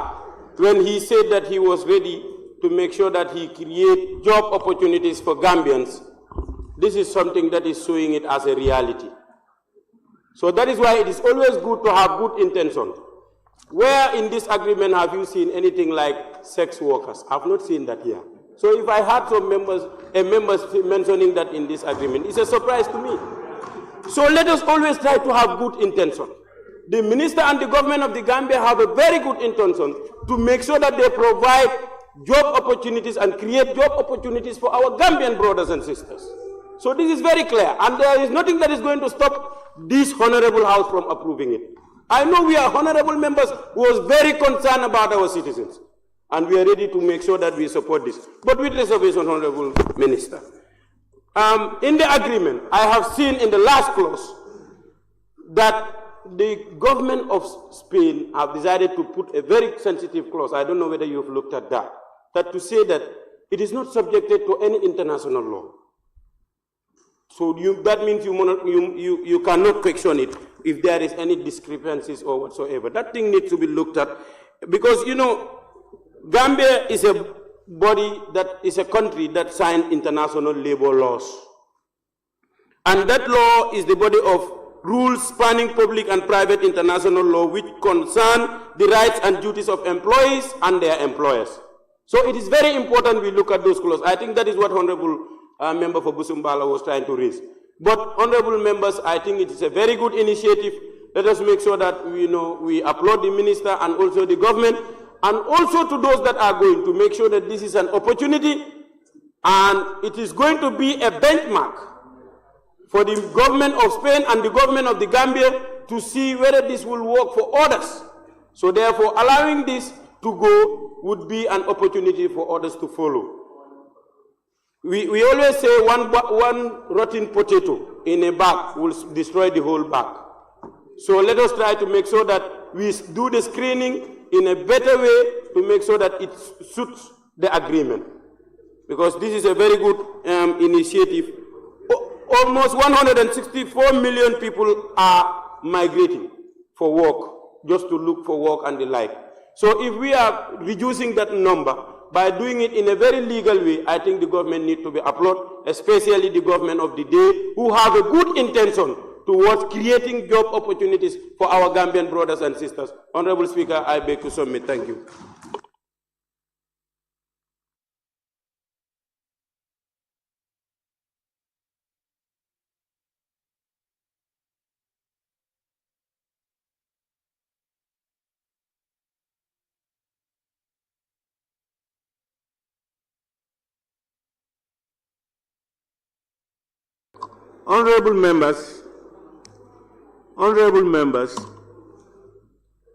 when he said that he was ready to make sure that he create job opportunities for Gambians, this is something that is showing it as a reality. So that is why it is always good to have good intention. Where in this agreement have you seen anything like sex workers? I have not seen that here. So if I had some members mentioning that in this agreement, it's a surprise to me. So let us always try to have good intention. The Minister and the government of the Gambia have a very good intention to make sure that they provide job opportunities and create job opportunities for our Gambian brothers and sisters. So this is very clear, and there is nothing that is going to stop this honorable House from approving it. I know we are honorable members who are very concerned about our citizens, and we are ready to make sure that we support this. But with reservation, Honorable Minister. In the agreement, I have seen in the last clause that the government of Spain have decided to put a very sensitive clause. I don't know whether you have looked at that. That to say that it is not subjected to any international law. So that means you cannot question it if there is any discrepancies or whatsoever. That thing needs to be looked at, because, you know, Gambia is a body that is a country that signed international labor laws. And that law is the body of rules spanning public and private international law which concern the rights and duties of employees and their employers. So it is very important we look at those clauses. I think that is what Honorable Member for Busumbala was trying to raise. But Honorable Members, I think it is a very good initiative. Let us make sure that we applaud the Minister and also the government, and also to those that are going to make sure that this is an opportunity, and it is going to be a benchmark for the government of Spain and the government of the Gambia to see whether this will work for others. So therefore, allowing this to go would be an opportunity for others to follow. We always say one rotten potato in a bag will destroy the whole bag. So let us try to make sure that we do the screening in a better way to make sure that it suits the agreement. Because this is a very good initiative. Almost 164 million people are migrating for work, just to look for work and the like. So if we are reducing that number by doing it in a very legal way, I think the government needs to be applauded, especially the government of the day, who have a good intention towards creating job opportunities for our Gambian brothers and sisters. Honorable Speaker, I beg to submit. Thank you. Honorable members,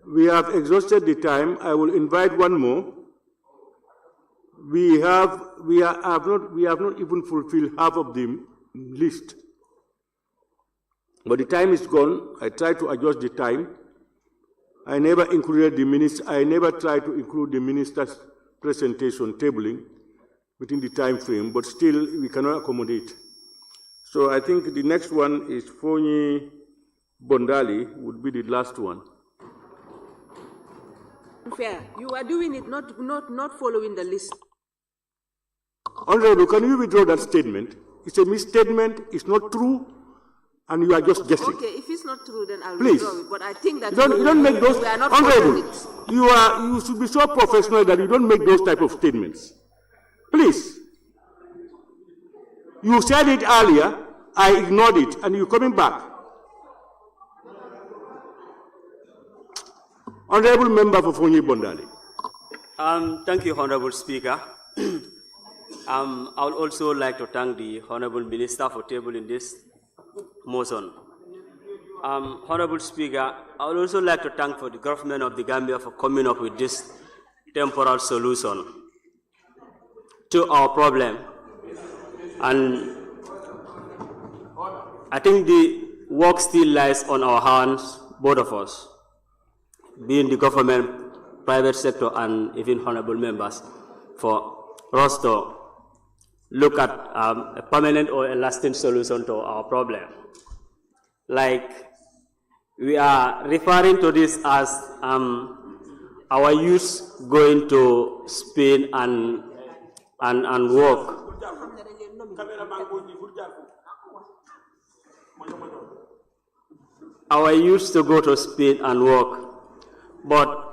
we have exhausted the time. I will invite one more. We have not even fulfilled half of the list. But the time is gone. I tried to adjust the time. I never included the minister. I never tried to include the minister's presentation tabling within the time frame, but still we cannot accommodate. So I think the next one is Fonyi Bondali, would be the last one. Fair. You are doing it, not following the list. Honorable, can you withdraw that statement? It's a misstatement, it's not true. and you are just guessing. Okay, if it's not true, then I'll Please. withdraw it. But I think that You don't make those, we are not Honorable, following it. you should be so professional that you don't make those type of statements. Please. You said it earlier, I ignored it, and you're coming back. Honorable Member for Fonyi Bondali. Thank you, Honorable Speaker. I would also like to thank the Honorable Minister for tabling this motion. Honorable Speaker, I would also like to thank the government of the Gambia for coming up with this temporal solution to our problem. And I think the work still lies on our hands, both of us, being the government, private sector, and even honorable members, for us to look at a permanent or a lasting solution to our problem. Like, we are referring to this as our youth going to Spain and work. Our youth to go to Spain and work, but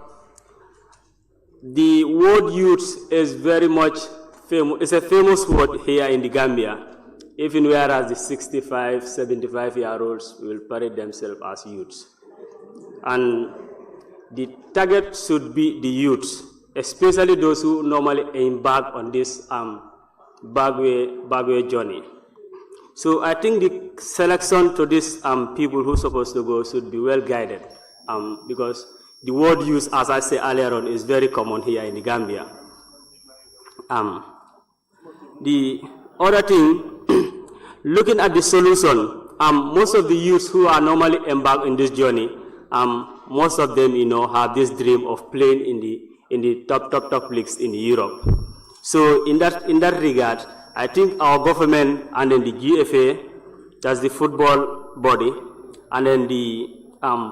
the word youth is very much famous. It's a famous word here in the Gambia, even whereas the 65, 75-year-olds will parade themselves as youths. And the target should be the youths, especially those who normally embark on this backway journey. So I think the selection to these people who are supposed to go should be well guided, because the word used, as I said earlier on, is very common here in the Gambia. The other thing, looking at the solution, most of the youths who are normally embarked in this journey, most of them, have this dream of playing in the top leagues in Europe. So in that regard, I think our government and then the GFA, that's the football body, and then the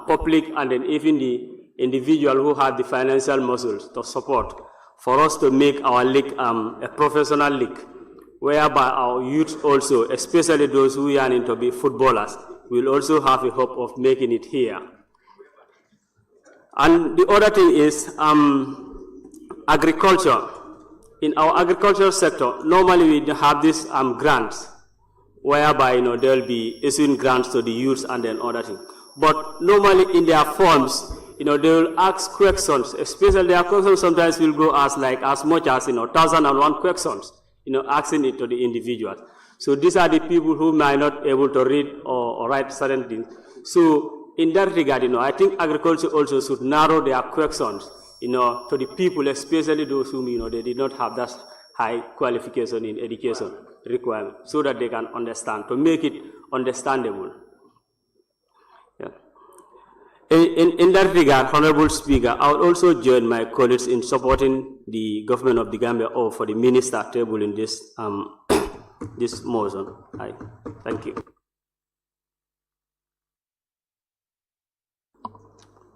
public, and then even the individual who have the financial muscles to support, for us to make our league a professional league, whereby our youth also, especially those who yearn to be footballers, will also have a hope of making it here. And the other thing is agriculture. In our agricultural sector, normally we have these grants, whereby they'll be issuing grants to the youth and then other things. But normally in their forms, they will ask questions, especially their questions sometimes will go as much as 1,001 questions, asking it to the individuals. So these are the people who might not be able to read or write certain things. So in that regard, I think agriculture also should narrow their questions, to the people, especially those whom, they did not have that high qualification in education requirement, so that they can understand, to make it understandable. Yeah. In that regard, Honorable Speaker, I would also join my colleagues in supporting the government of the Gambia or for the minister table in this, this motion. Thank you.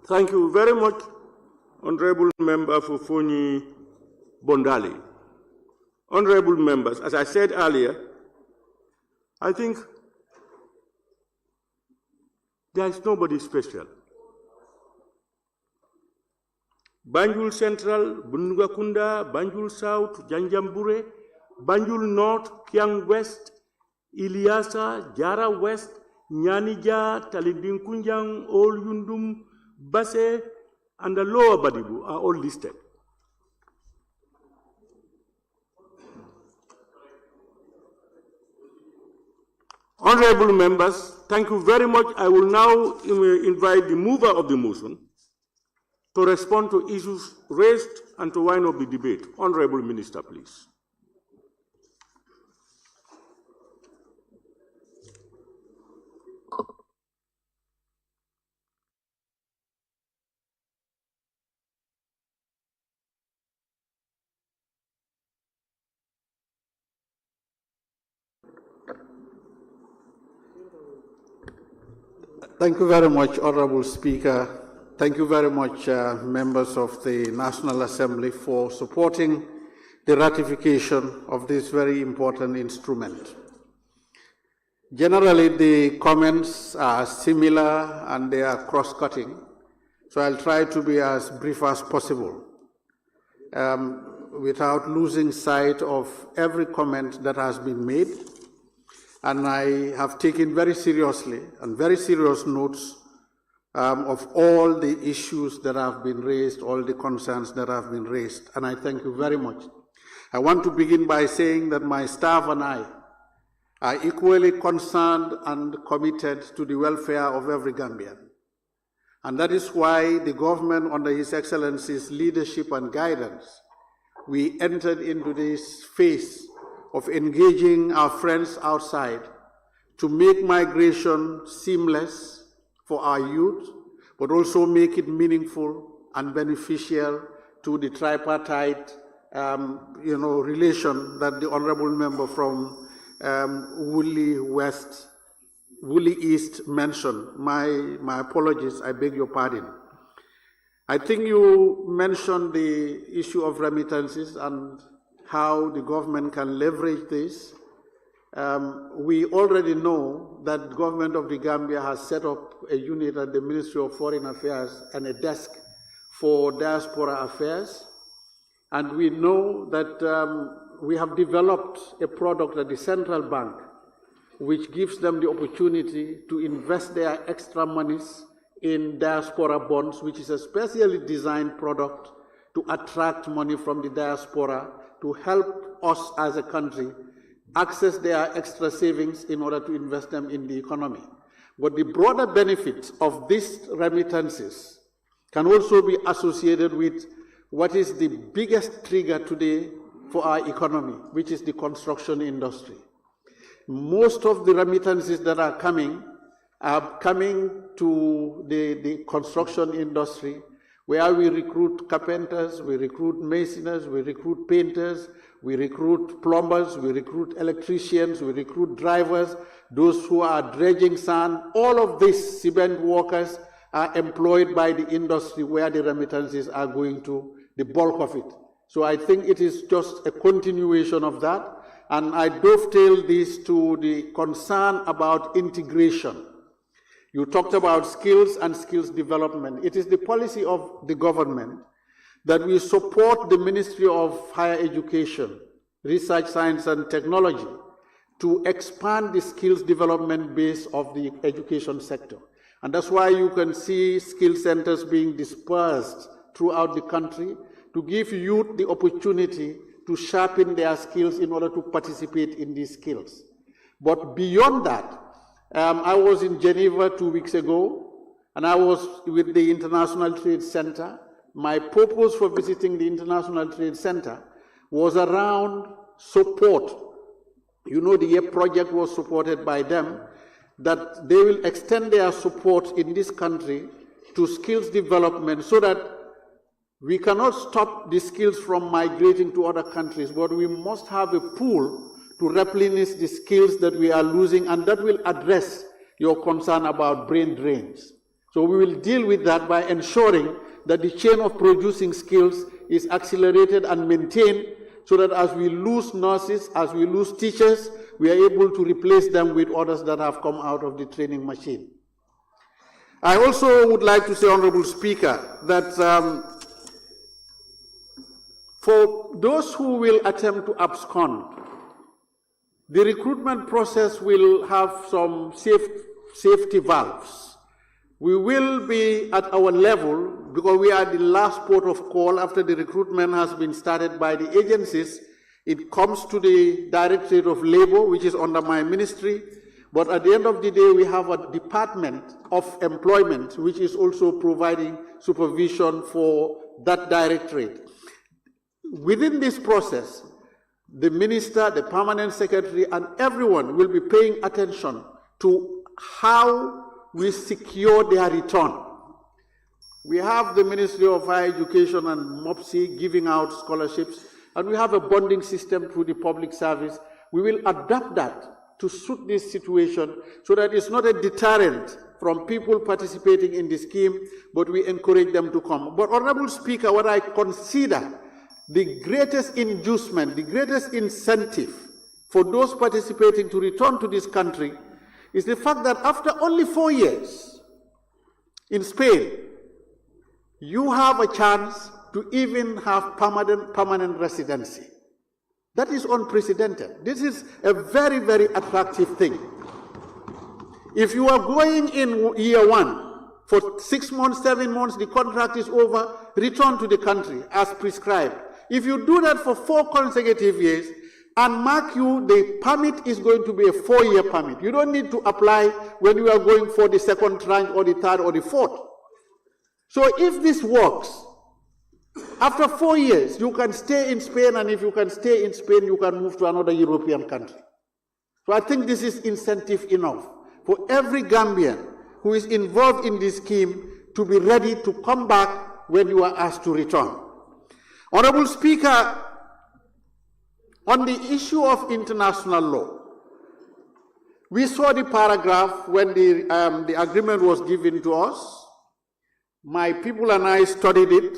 Thank you very much, Honorable Member for Fonyi Bondali. Honorable members, as I said earlier, I think there is nobody special. Banjul Central, Bunugakunda, Banjul South, Janjambure, Banjul North, Kiang West, Iliasa, Jara West, Nyanija, Talindinkunjang, Ol Yundum, Basse, and the Lower Badibu are all listed. Honorable members, thank you very much. I will now invite the mover of the motion to respond to issues raised and to wind up the debate. Honorable Minister, please. Thank you very much, Honorable Speaker. Thank you very much, members of the National Assembly, for supporting the ratification of this very important instrument. Generally, the comments are similar and they are cross-cutting, so I'll try to be as brief as possible without losing sight of every comment that has been made. And I have taken very seriously and very serious notes of all the issues that have been raised, all the concerns that have been raised, and I thank you very much. I want to begin by saying that my staff and I are equally concerned and committed to the welfare of every Gambian. And that is why the government, under His Excellency's leadership and guidance, we entered into this phase of engaging our friends outside to make migration seamless for our youth, but also make it meaningful and beneficial to the tripartite relation that the honorable member from Woolly East mentioned. My apologies, I beg your pardon. I think you mentioned the issue of remittances and how the government can leverage this. We already know that the government of the Gambia has set up a unit at the Ministry of Foreign Affairs and a desk for diaspora affairs. And we know that we have developed a product at the central bank which gives them the opportunity to invest their extra monies in diaspora bonds, which is a specially designed product to attract money from the diaspora to help us as a country access their extra savings in order to invest them in the economy. But the broader benefits of these remittances can also be associated with what is the biggest trigger today for our economy, which is the construction industry. Most of the remittances that are coming to the construction industry, where we recruit carpenters, we recruit masoners, we recruit painters, we recruit plumbers, we recruit electricians, we recruit drivers, those who are dredging sand. All of these cement workers are employed by the industry where the remittances are going to, the bulk of it. So I think it is just a continuation of that. And I dovetail this to the concern about integration. You talked about skills and skills development. It is the policy of the government that we support the Ministry of Higher Education, Research, Science and Technology to expand the skills development base of the education sector. And that's why you can see skill centers being dispersed throughout the country to give youth the opportunity to sharpen their skills in order to participate in these skills. But beyond that, I was in Geneva 2 weeks ago, and I was with the International Trade Center. My purpose for visiting the International Trade Center was around support. You know, the YEP project was supported by them, that they will extend their support in this country to skills development so that we cannot stop the skills from migrating to other countries, but we must have a pool to replenish the skills that we are losing, and that will address your concern about brain drains. So we will deal with that by ensuring that the chain of producing skills is accelerated and maintained so that as we lose nurses, as we lose teachers, we are able to replace them with others that have come out of the training machine. I also would like to say, Honorable Speaker, that for those who will attempt to abscond, the recruitment process will have some safety valves. We will be at our level, because we are the last port of call after the recruitment has been started by the agencies. It comes to the Directorate of Labor, which is under my ministry, but at the end of the day, we have a Department of Employment, which is also providing supervision for that directorate. Within this process, the minister, the permanent secretary, and everyone will be paying attention to how we secure their return. We have the Ministry of Higher Education and MOPSI giving out scholarships, and we have a bonding system through the public service. We will adapt that to suit this situation so that it's not a deterrent from people participating in the scheme, but we encourage them to come. But Honorable Speaker, what I consider the greatest inducement, the greatest incentive for those participating to return to this country is the fact that after only 4 years in Spain, you have a chance to even have permanent residency. That is unprecedented. This is a very, very attractive thing. If you are going in year 1, for 6 months, 7 months, the contract is over, return to the country as prescribed. If you do that for 4 consecutive years, and mark you, the permit is going to be a 4-year permit. You don't need to apply when you are going for the second tranche or the third or the fourth. So if this works, after 4 years, you can stay in Spain, and if you can stay in Spain, you can move to another European country. So I think this is incentive enough for every Gambian who is involved in this scheme to be ready to come back when you are asked to return. Honorable Speaker, on the issue of international law, we saw the paragraph when the agreement was given to us. My people and I studied it.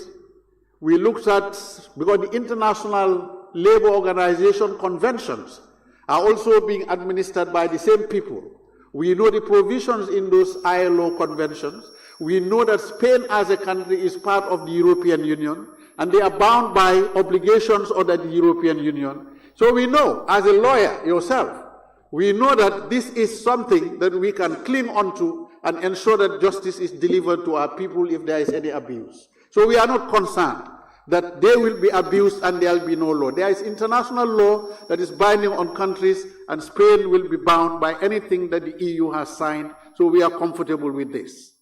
We looked at, because the International Labour Organization conventions are also being administered by the same people. We know the provisions in those ILO conventions. We know that Spain as a country is part of the European Union, and they are bound by obligations under the European Union. So we know, as a lawyer yourself, we know that this is something that we can cling onto and ensure that justice is delivered to our people if there is any abuse. So we are not concerned that they will be abused and there will be no law. There is international law that is binding on countries, and Spain will be bound by anything that the EU has signed, so we are comfortable with this.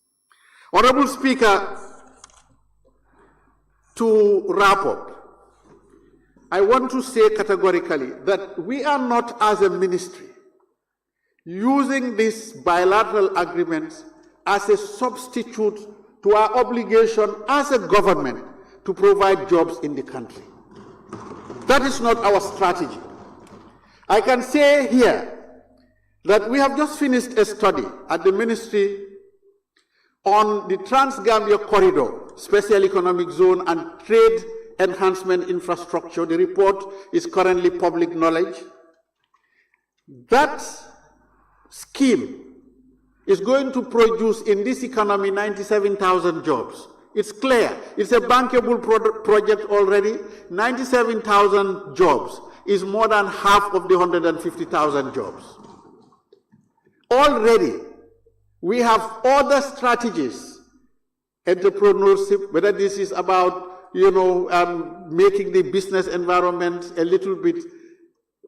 Honorable Speaker, to wrap up, I want to say categorically that we are not, as a ministry, using these bilateral agreements as a substitute to our obligation as a government to provide jobs in the country. That is not our strategy. I can say here that we have just finished a study at the ministry on the Trans-Gambia Corridor, Special Economic Zone, and Trade Enhancement Infrastructure. The report is currently public knowledge. That scheme is going to produce in this economy 97,000 jobs. It's clear. It's a bankable project already. 97,000 jobs is more than half of the 150,000 jobs. Already, we have other strategies, entrepreneurship, whether this is about, making the business environment a little bit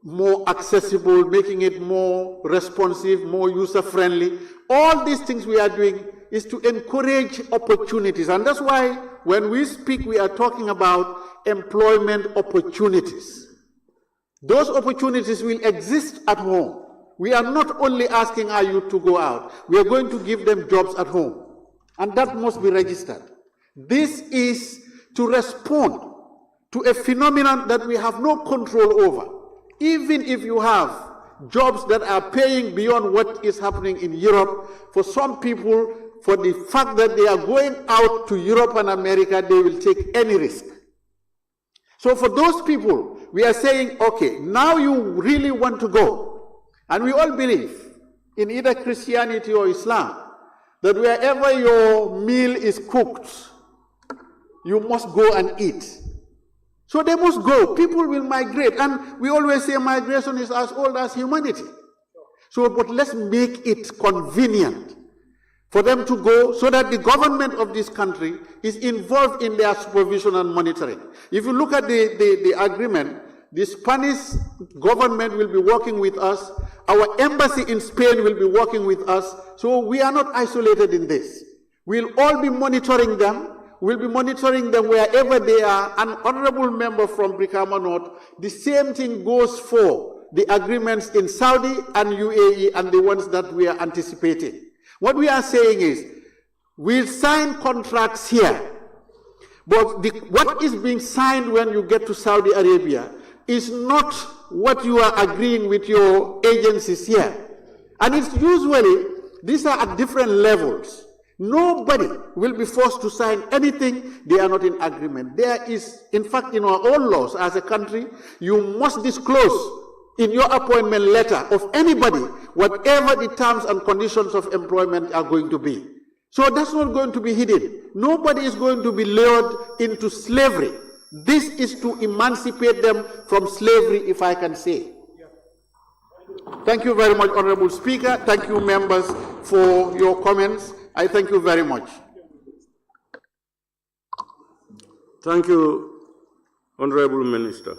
more accessible, making it more responsive, more user-friendly. All these things we are doing is to encourage opportunities. And that's why when we speak, we are talking about employment opportunities. Those opportunities will exist at home. We are not only asking our youth to go out, we are going to give them jobs at home. And that must be registered. This is to respond to a phenomenon that we have no control over. Even if you have jobs that are paying beyond what is happening in Europe, for some people, for the fact that they are going out to Europe and America, they will take any risk. So for those people, we are saying, okay, now you really want to go. And we all believe in either Christianity or Islam, that wherever your meal is cooked, you must go and eat. So they must go. People will migrate. And we always say migration is as old as humanity. So, but let's make it convenient for them to go so that the government of this country is involved in their supervision and monitoring. If you look at the agreement, the Spanish government will be working with us. Our embassy in Spain will be working with us. So we are not isolated in this. We'll all be monitoring them. We'll be monitoring them wherever they are. An honorable member from Brikama North, the same thing goes for the agreements in Saudi and UAE and the ones that we are anticipating. What we are saying is, we'll sign contracts here, but what is being signed when you get to Saudi Arabia is not what you are agreeing with your agencies here. And it's usually, these are at different levels. Nobody will be forced to sign anything they are not in agreement. There is, in fact, in our own laws as a country, you must disclose in your appointment letter of anybody, whatever the terms and conditions of employment are going to be. So that's not going to be hidden. Nobody is going to be lured into slavery. This is to emancipate them from slavery, if I can say. Thank you very much, Honorable Speaker. Thank you, members, for your comments. I thank you very much. Thank you, Honorable Minister.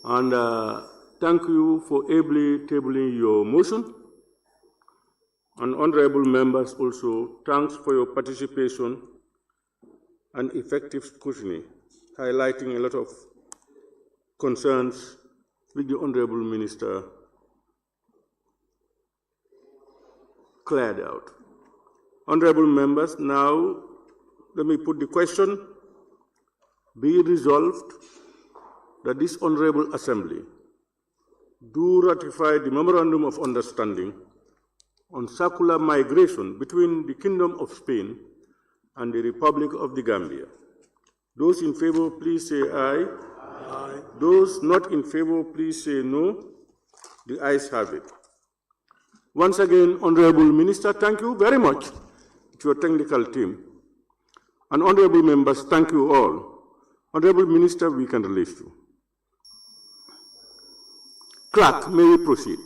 And thank you for ably tabling your motion. And honorable members also, thanks for your participation and effective scrutiny, highlighting a lot of concerns which the Honorable Minister cleared out. Honorable members, now let me put the question. Be it resolved that this Honorable Assembly do ratify the Memorandum of Understanding on circular migration between the Kingdom of Spain and the Republic of the Gambia. Those in favor, please say aye. Aye. Those not in favor, please say no. The ayes have it. Once again, Honorable Minister, thank you very much to your technical team. And honorable members, thank you all. Honorable Minister, we can release you. Clerk, may we proceed?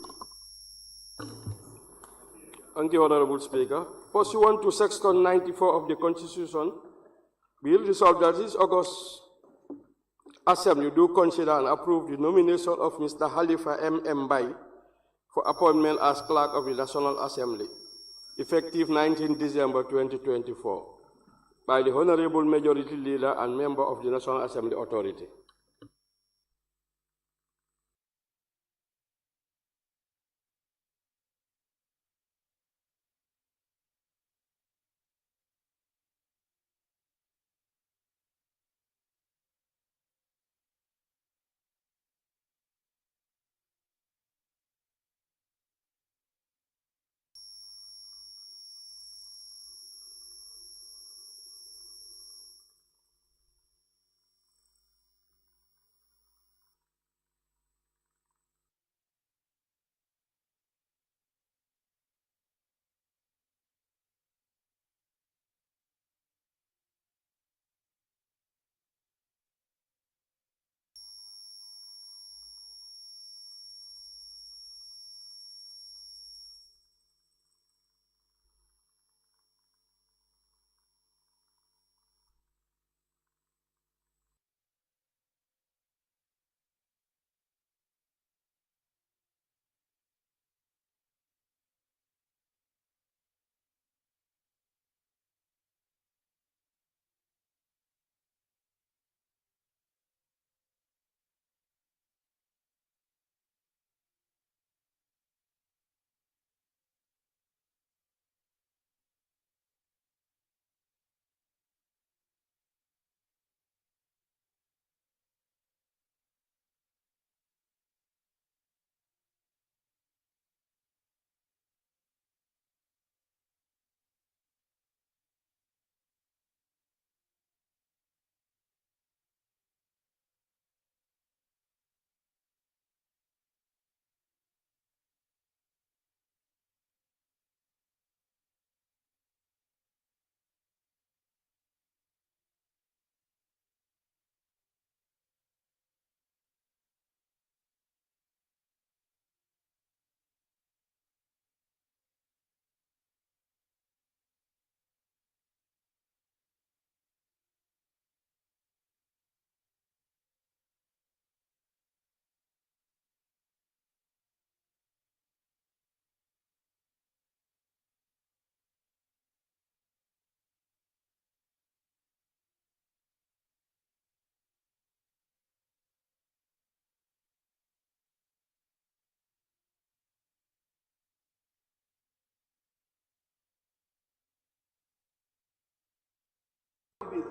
Thank you, Honorable Speaker. Pursuant to Section 94 of the Constitution, be it resolved that this August Assembly do consider and approve the nomination of Mr. Halifa M. Mbai for appointment as Clerk of the National Assembly, effective 19 December 2024, by the Honorable Majority Leader and Member of the National Assembly Authority.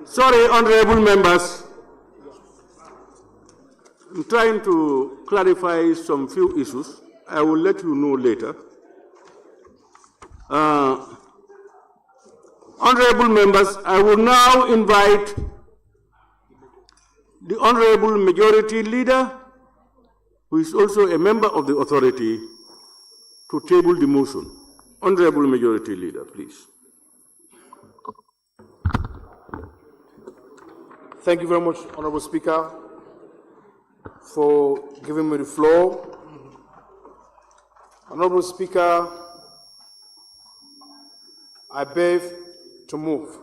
Sorry, honorable members. I'm trying to clarify some few issues. I will let you know later. Honorable members, I will now invite the Honorable Majority Leader, who is also a member of the authority, to table the motion. Honorable Majority Leader, please. Thank you very much, Honorable Speaker, for giving me the floor. Honorable Speaker, I beg to move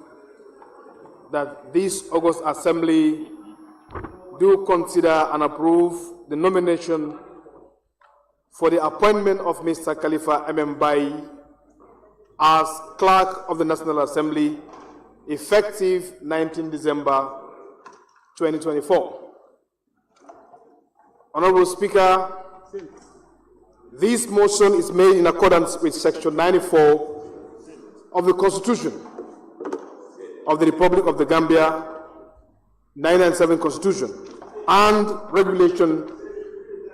that this August Assembly do consider and approve the nomination for the appointment of Mr. Khalifa Bai as Clerk of the National Assembly, effective 19 December 2024. Honorable Speaker, this motion is made in accordance with Section 94 of the Constitution of the Republic of the Gambia, 997 Constitution, and Regulation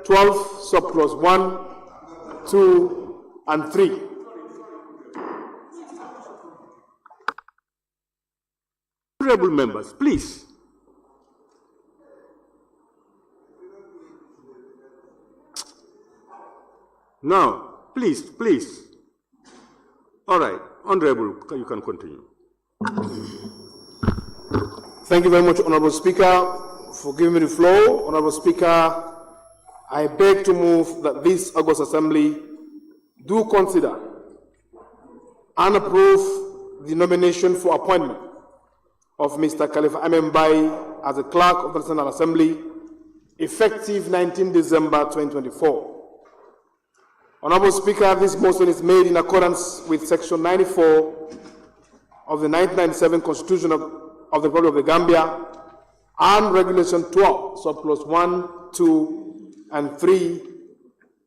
12, subclause 1, 2, and 3. Honorable members, please. Now, please. All right, Honorable, you can continue. Thank you very much, Honorable Speaker, for giving me the floor. Honorable Speaker, I beg to move that this August Assembly do consider and approve the nomination for appointment of Mr. Khalifa Bai as the Clerk of the National Assembly, effective 19 December 2024. Honorable Speaker, this motion is made in accordance with Section 94 of the 1997 Constitution of the Republic of the Gambia and Regulation 12, subclause 1, 2, and 3,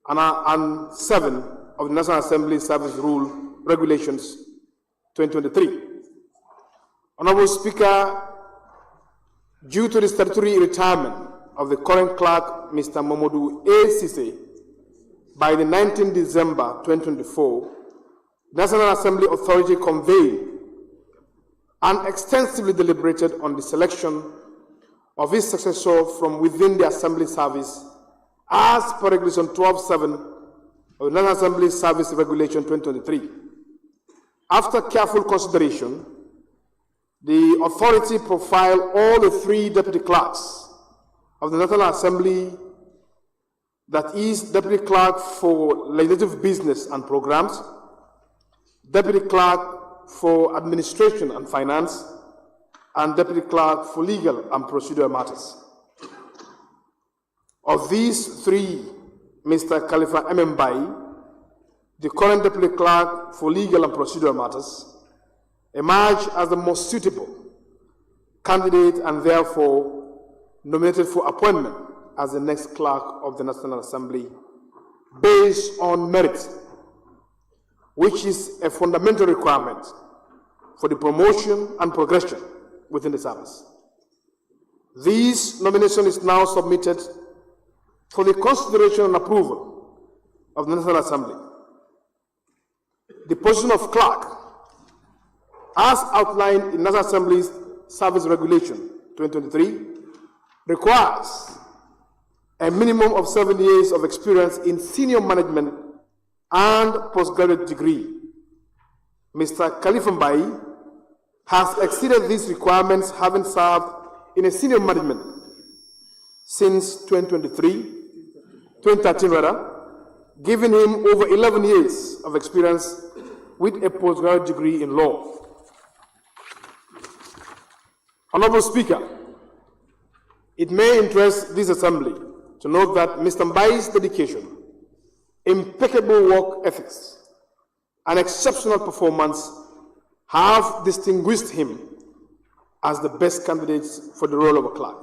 and 7 of the National Assembly Service Rule Regulations 2023. Honorable Speaker, due to the statutory retirement of the current clerk, Mr. Momodu A. Sise, by the 19th December 2024, the National Assembly Authority convened and extensively deliberated on the selection of his successor from within the Assembly service as per Regulation 12.7 of the National Assembly Service Regulation 2023. After careful consideration, the authority profiled all the 3 deputy clerks of the National Assembly, that is, Deputy Clerk for Legislative Business and Programs, Deputy Clerk for Administration and Finance, and Deputy Clerk for Legal and Procedural Matters. Of these 3, Mr. Khalifa Bai, the current Deputy Clerk for Legal and Procedural Matters, emerged as the most suitable candidate and therefore nominated for appointment as the next Clerk of the National Assembly based on merit, which is a fundamental requirement for the promotion and progression within the service. This nomination is now submitted for the consideration and approval of the National Assembly. The position of clerk, as outlined in National Assembly's Service Regulation 2023, requires a minimum of 7 years of experience in senior management and postgraduate degree. Mr. Khalifa Bai has exceeded these requirements, having served in a senior management since 2013 rather, giving him over 11 years of experience with a postgraduate degree in law. Honorable Speaker, it may interest this Assembly to note that Mr. Mbai's dedication, impeccable work ethics, and exceptional performance have distinguished him as the best candidates for the role of a clerk.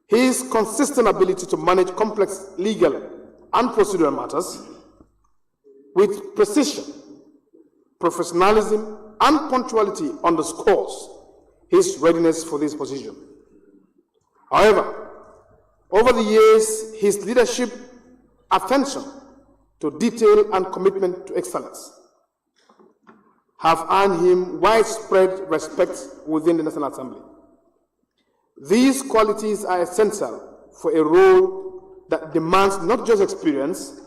His consistent ability to manage complex legal and procedural matters with precision, professionalism, and punctuality underscores his readiness for this position. However, over the years, his leadership, attention to detail, and commitment to excellence have earned him widespread respect within the National Assembly. These qualities are essential for a role that demands not just experience,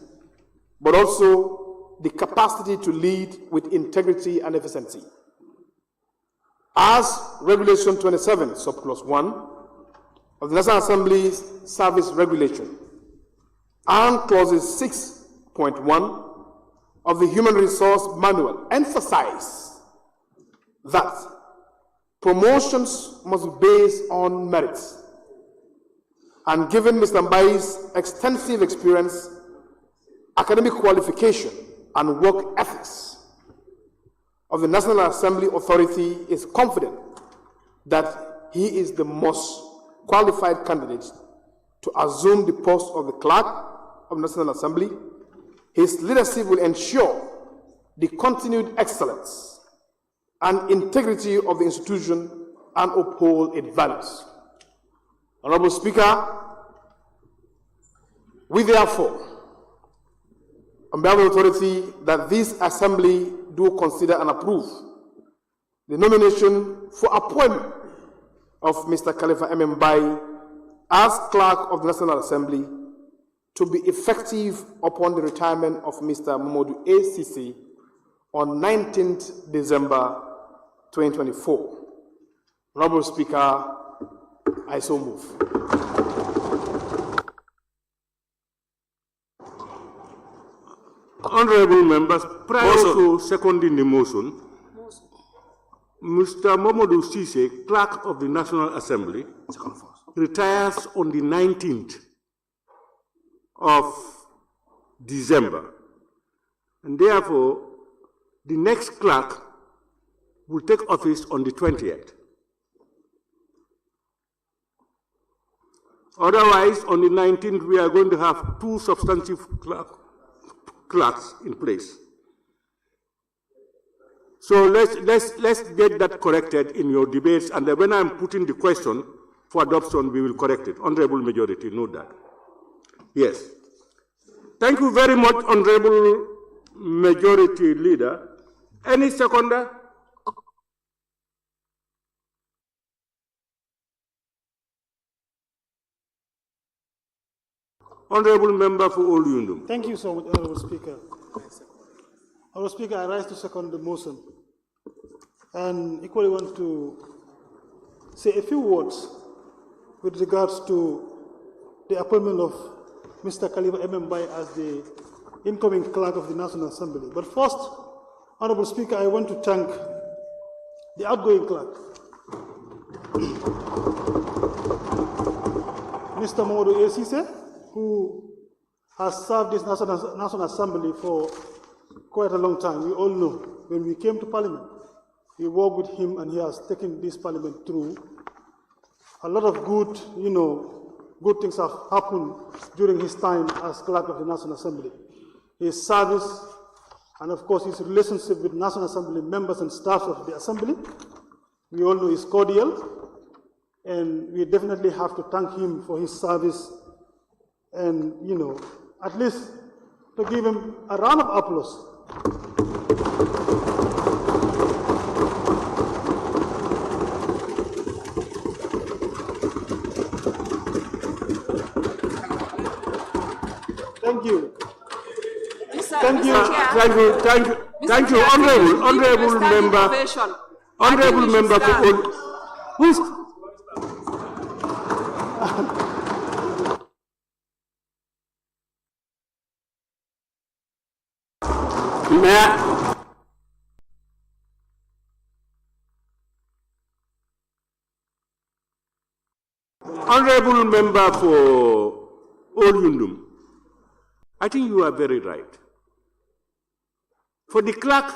but also the capacity to lead with integrity and efficiency. As Regulation 27, Subclause 1 of the National Assembly's Service Regulation and Clauses 6.1 of the Human Resource Manual emphasize that promotions must be based on merits. And given Mr. Mbai's extensive experience, academic qualification, and work ethics of the National Assembly Authority is confident that he is the most qualified candidate to assume the post of the Clerk of the National Assembly. His leadership will ensure the continued excellence and integrity of the institution and uphold its values. Honorable Speaker, we therefore, on behalf of the authority, that this Assembly do consider and approve the nomination for appointment of Mr. Khalifa M. Mbai as Clerk of the National Assembly to be effective upon the retirement of Mr. Mamadou A. Sisi on 19th December 2024. Honorable Speaker, I so move. Honorable members, prior to seconding the motion, Mr. Mamadou Sise, Clerk of the National Assembly, retires on the 19th of December. And therefore, the next clerk will take office on the 20th. Otherwise, on the 19th, we are going to have two substantive clerks in place. So let's get that corrected in your debates, and then when I'm putting the question for adoption, we will correct it. Honorable majority, note that. Yes. Thank you very much, Honorable Majority Leader. Any seconder? Honorable Member for Old Yundum. Thank you so much, Honorable Speaker. Honorable Speaker, I rise to second the motion and equally want to say a few words with regards to the appointment of Mr. Khalifa M. Mbai as the incoming Clerk of the National Assembly. But first, Honorable Speaker, I want to thank the outgoing Clerk, Mr. Mamadou A. Sise, who has served this National Assembly for quite a long time. We all know when we came to Parliament, we worked with him and he has taken this Parliament through. A lot of good, good things have happened during his time as Clerk of the National Assembly. His service and of course his relationship with National Assembly members and staff of the Assembly, we all know is cordial, and we definitely have to thank him for his service and, at least to give him a round of applause. Thank you. Thank you, honorable member for all. Who's Honorable Member for Old Yundum, I think you are very right. For the clerk,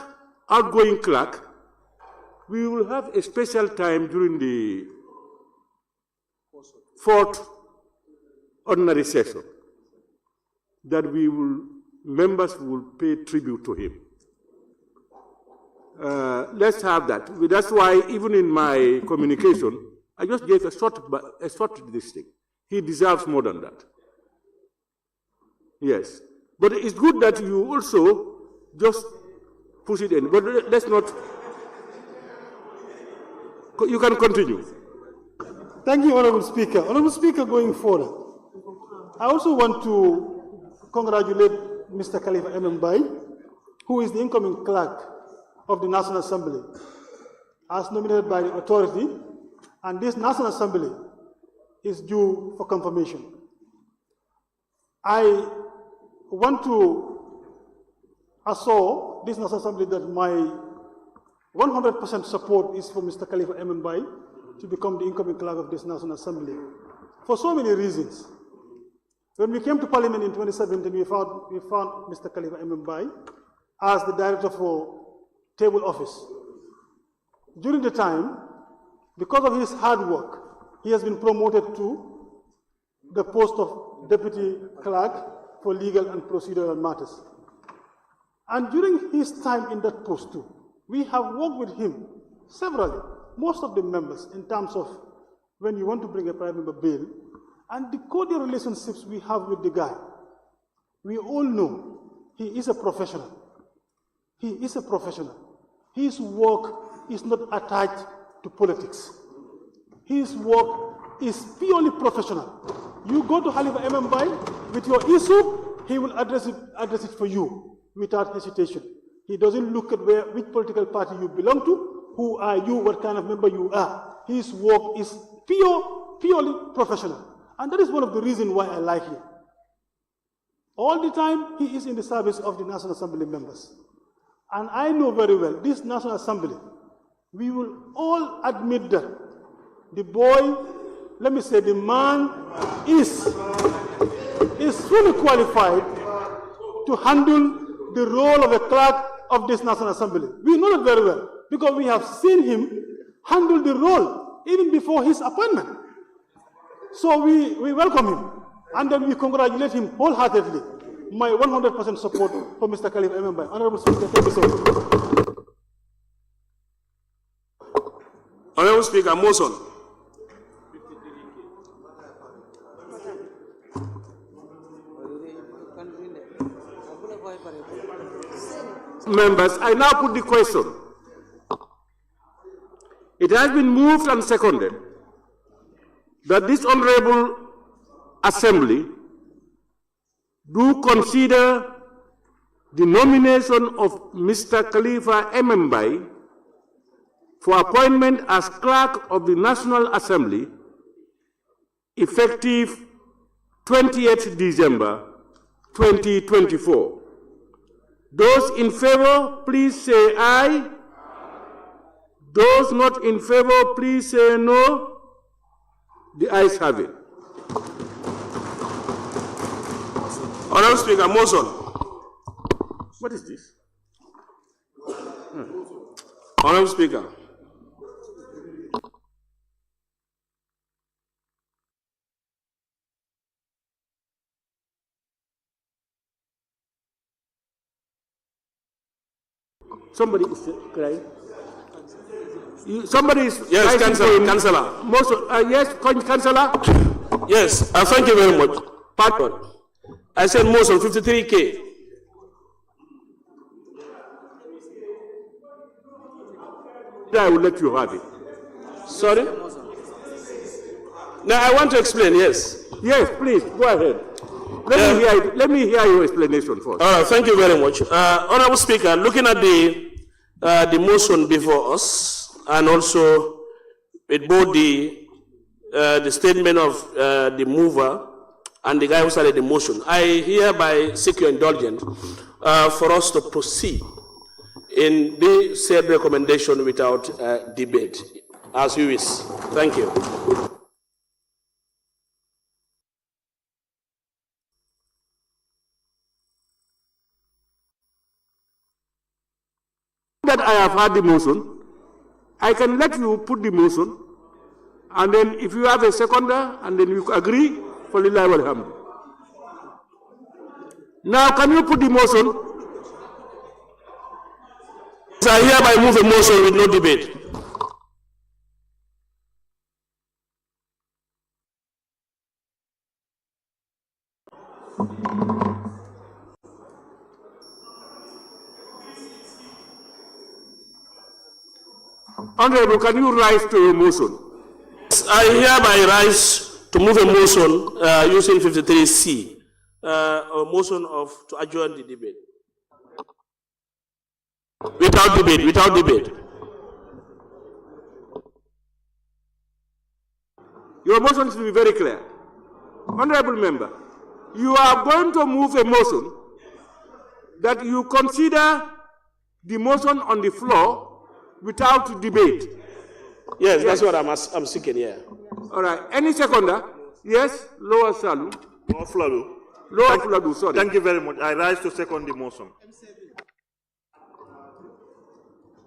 outgoing clerk, we will have a special time during the fourth ordinary session that members will pay tribute to him. Let's have that. That's why even in my communication, I just gave a short this thing. He deserves more than that. Yes. But it's good that you also just push it in. But let's not. You can continue. Thank you, Honorable Speaker. Honorable Speaker, going forward, I also want to congratulate Mr. Khalifa Mbai, who is the incoming clerk of the National Assembly, as nominated by the authority, and this National Assembly is due for confirmation. I want to assure this National Assembly that my 100% support is for Mr. Khalifa Mbai to become the incoming clerk of this National Assembly, for so many reasons. When we came to Parliament in 2017, we found Mr. Khalifa Mbai as the director for table office. During the time, because of his hard work, he has been promoted to the post of deputy clerk for legal and procedural matters. And during his time in that post too, we have worked with him severally, most of the members, in terms of when you want to bring a prime member bill, and the cordial relationships we have with the guy. We all know he is a professional. He is a professional. His work is not attached to politics. His work is purely professional. You go to Khalifa Mbai with your issue, he will address it for you without hesitation. He doesn't look at which political party you belong to, who are you, what kind of member you are. His work is purely professional. And that is one of the reasons why I like him. All the time, he is in the service of the National Assembly members. And I know very well, this National Assembly, we will all admit that the boy, let me say, the man is fully qualified to handle the role of a clerk of this National Assembly. We know it very well, because we have seen him handle the role even before his appointment. So we welcome him, and then we congratulate him wholeheartedly. My 100% support for Mr. Khalifa Mbai. Honorable Speaker, thank you so much. Honorable Speaker, motion. Members, I now put the question. It has been moved and seconded that this Honorable Assembly do consider the nomination of Mr. Khalifa Mbai for appointment as Clerk of the National Assembly effective 28th December 2024. Those in favor, please say aye. Those not in favor, please say no. The ayes have it. Honorable Speaker, motion. What is this? Honorable Speaker. Somebody is crying. Somebody is... Yes, Councillor. Yes, Councillor. Yes, thank you very much. Pardon. I said motion 53K. I will let you have it. Sorry? Now I want to explain, yes. Yes, please, go ahead. Let me hear your explanation first. All right, thank you very much. Honorable Speaker, looking at the motion before us, and also with both the statement of the mover and the guy who started the motion, I hereby seek your indulgence for us to proceed in the said recommendation without debate, as you wish. Thank you. That I have had the motion, I can let you put the motion, and then if you have a seconder, and then you agree, for Lillahi walhamd. Now, can you put the motion? So I hereby move a motion with no debate. Honorable, can you rise to your motion? I hereby rise to move a motion using 53C, a motion to adjourn the debate. Without debate, without debate. Your motion should be very clear. Honorable member, you are going to move a motion that you consider the motion on the floor without debate. Yes, that's what I'm seeking, yeah. All right. Any seconder? Yes, Lower Salu. Lower Fladu. Lower Fladu, sorry. Thank you very much. I rise to second the motion.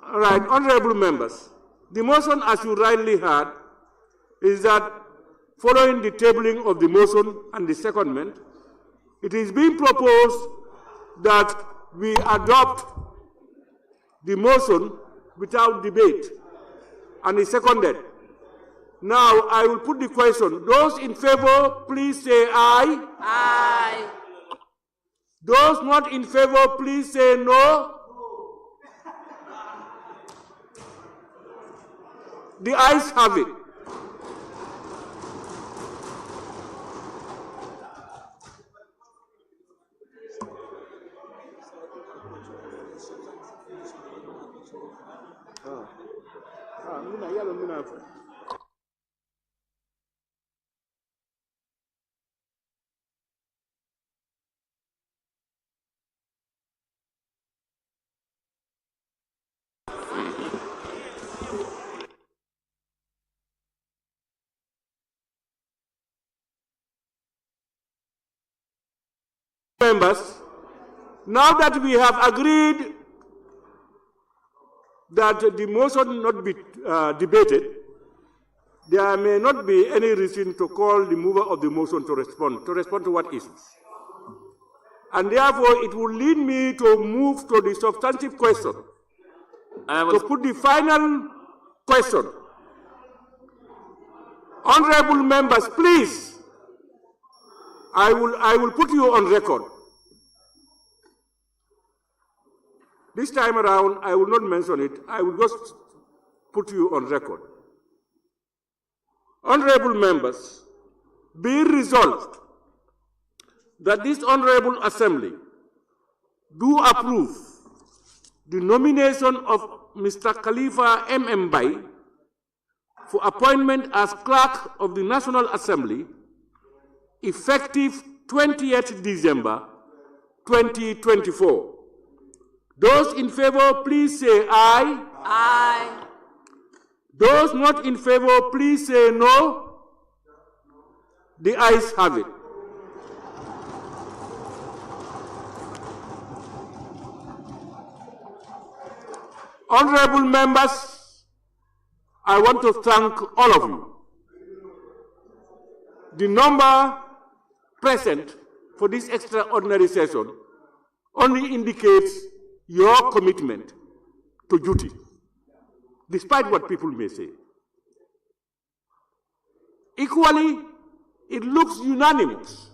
All right, honorable members, the motion, as you rightly heard, is that following the tabling of the motion and the secondment, it is being proposed that we adopt the motion without debate and is seconded. Now, I will put the question. Those in favor, please say aye. Aye. Those not in favor, please say no. The ayes have it. Members, now that we have agreed that the motion not be debated, there may not be any reason to call the mover of the motion to respond to what issues. And therefore, it will lead me to move to the substantive question, to put the final question. Honorable members, please, I will put you on record. This time around, I will not mention it. I will just put you on record. Honorable members, be resolved that this Honorable Assembly do approve the nomination of Mr. Khalifa M. Bai for appointment as Clerk of the National Assembly effective 20th December 2024. Those in favor, please say aye. Aye. Those not in favor, please say no. The ayes have it. Honorable members, I want to thank all of you. The number present for this extraordinary session only indicates your commitment to duty, despite what people may say. Equally, it looks unanimous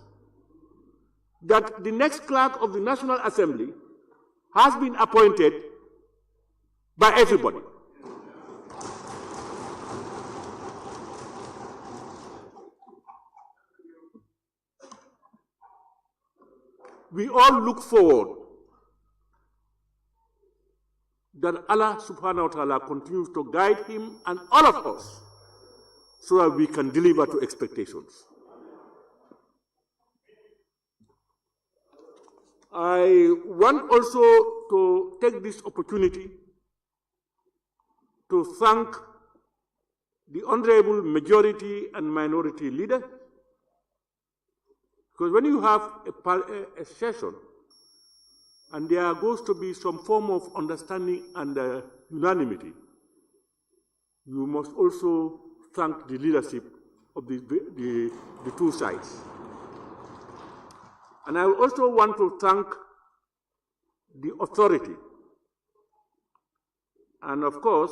that the next Clerk of the National Assembly has been appointed by everybody. We all look forward that Allah subhanahu wa ta'ala continues to guide him and all of us so that we can deliver to expectations. I want also to take this opportunity to thank the Honorable Majority and Minority Leader, because when you have a session and there goes to be some form of understanding and unanimity, you must also thank the leadership of the two sides. And I also want to thank the authority and, of course,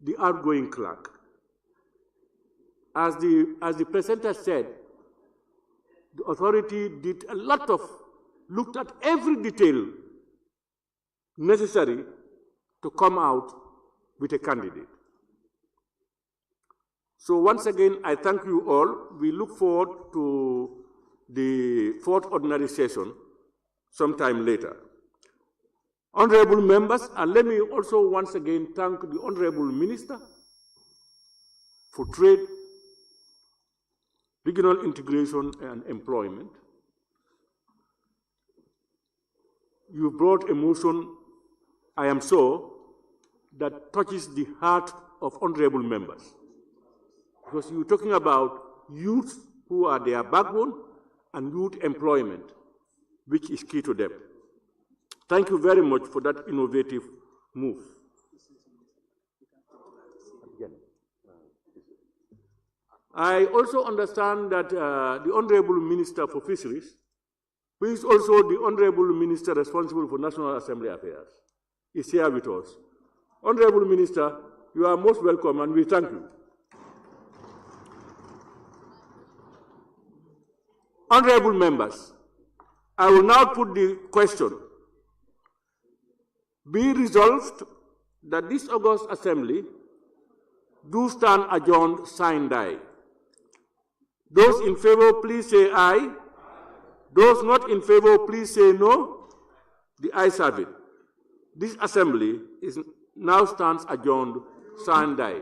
the outgoing clerk. As the presenter said, the authority did a lot of, looked at every detail necessary to come out with a candidate. So once again, I thank you all. We look forward to the fourth ordinary session sometime later. Honorable members, and let me also once again thank the Honorable Minister for Trade, Regional Integration and Employment. You brought a motion, I am sure, that touches the heart of honorable members. Because you're talking about youth who are their backbone and youth employment, which is key to them. Thank you very much for that innovative move. I also understand that the Honorable Minister for Fisheries, who is also the Honorable Minister responsible for National Assembly Affairs, is here with us. Honorable Minister, you are most welcome and we thank you. Honorable members, I will now put the question. Be resolved that this August Assembly do stand adjourned, sine die. Those in favor, please say aye. Those not in favor, please say no. The ayes have it. This Assembly now stands adjourned, sine die.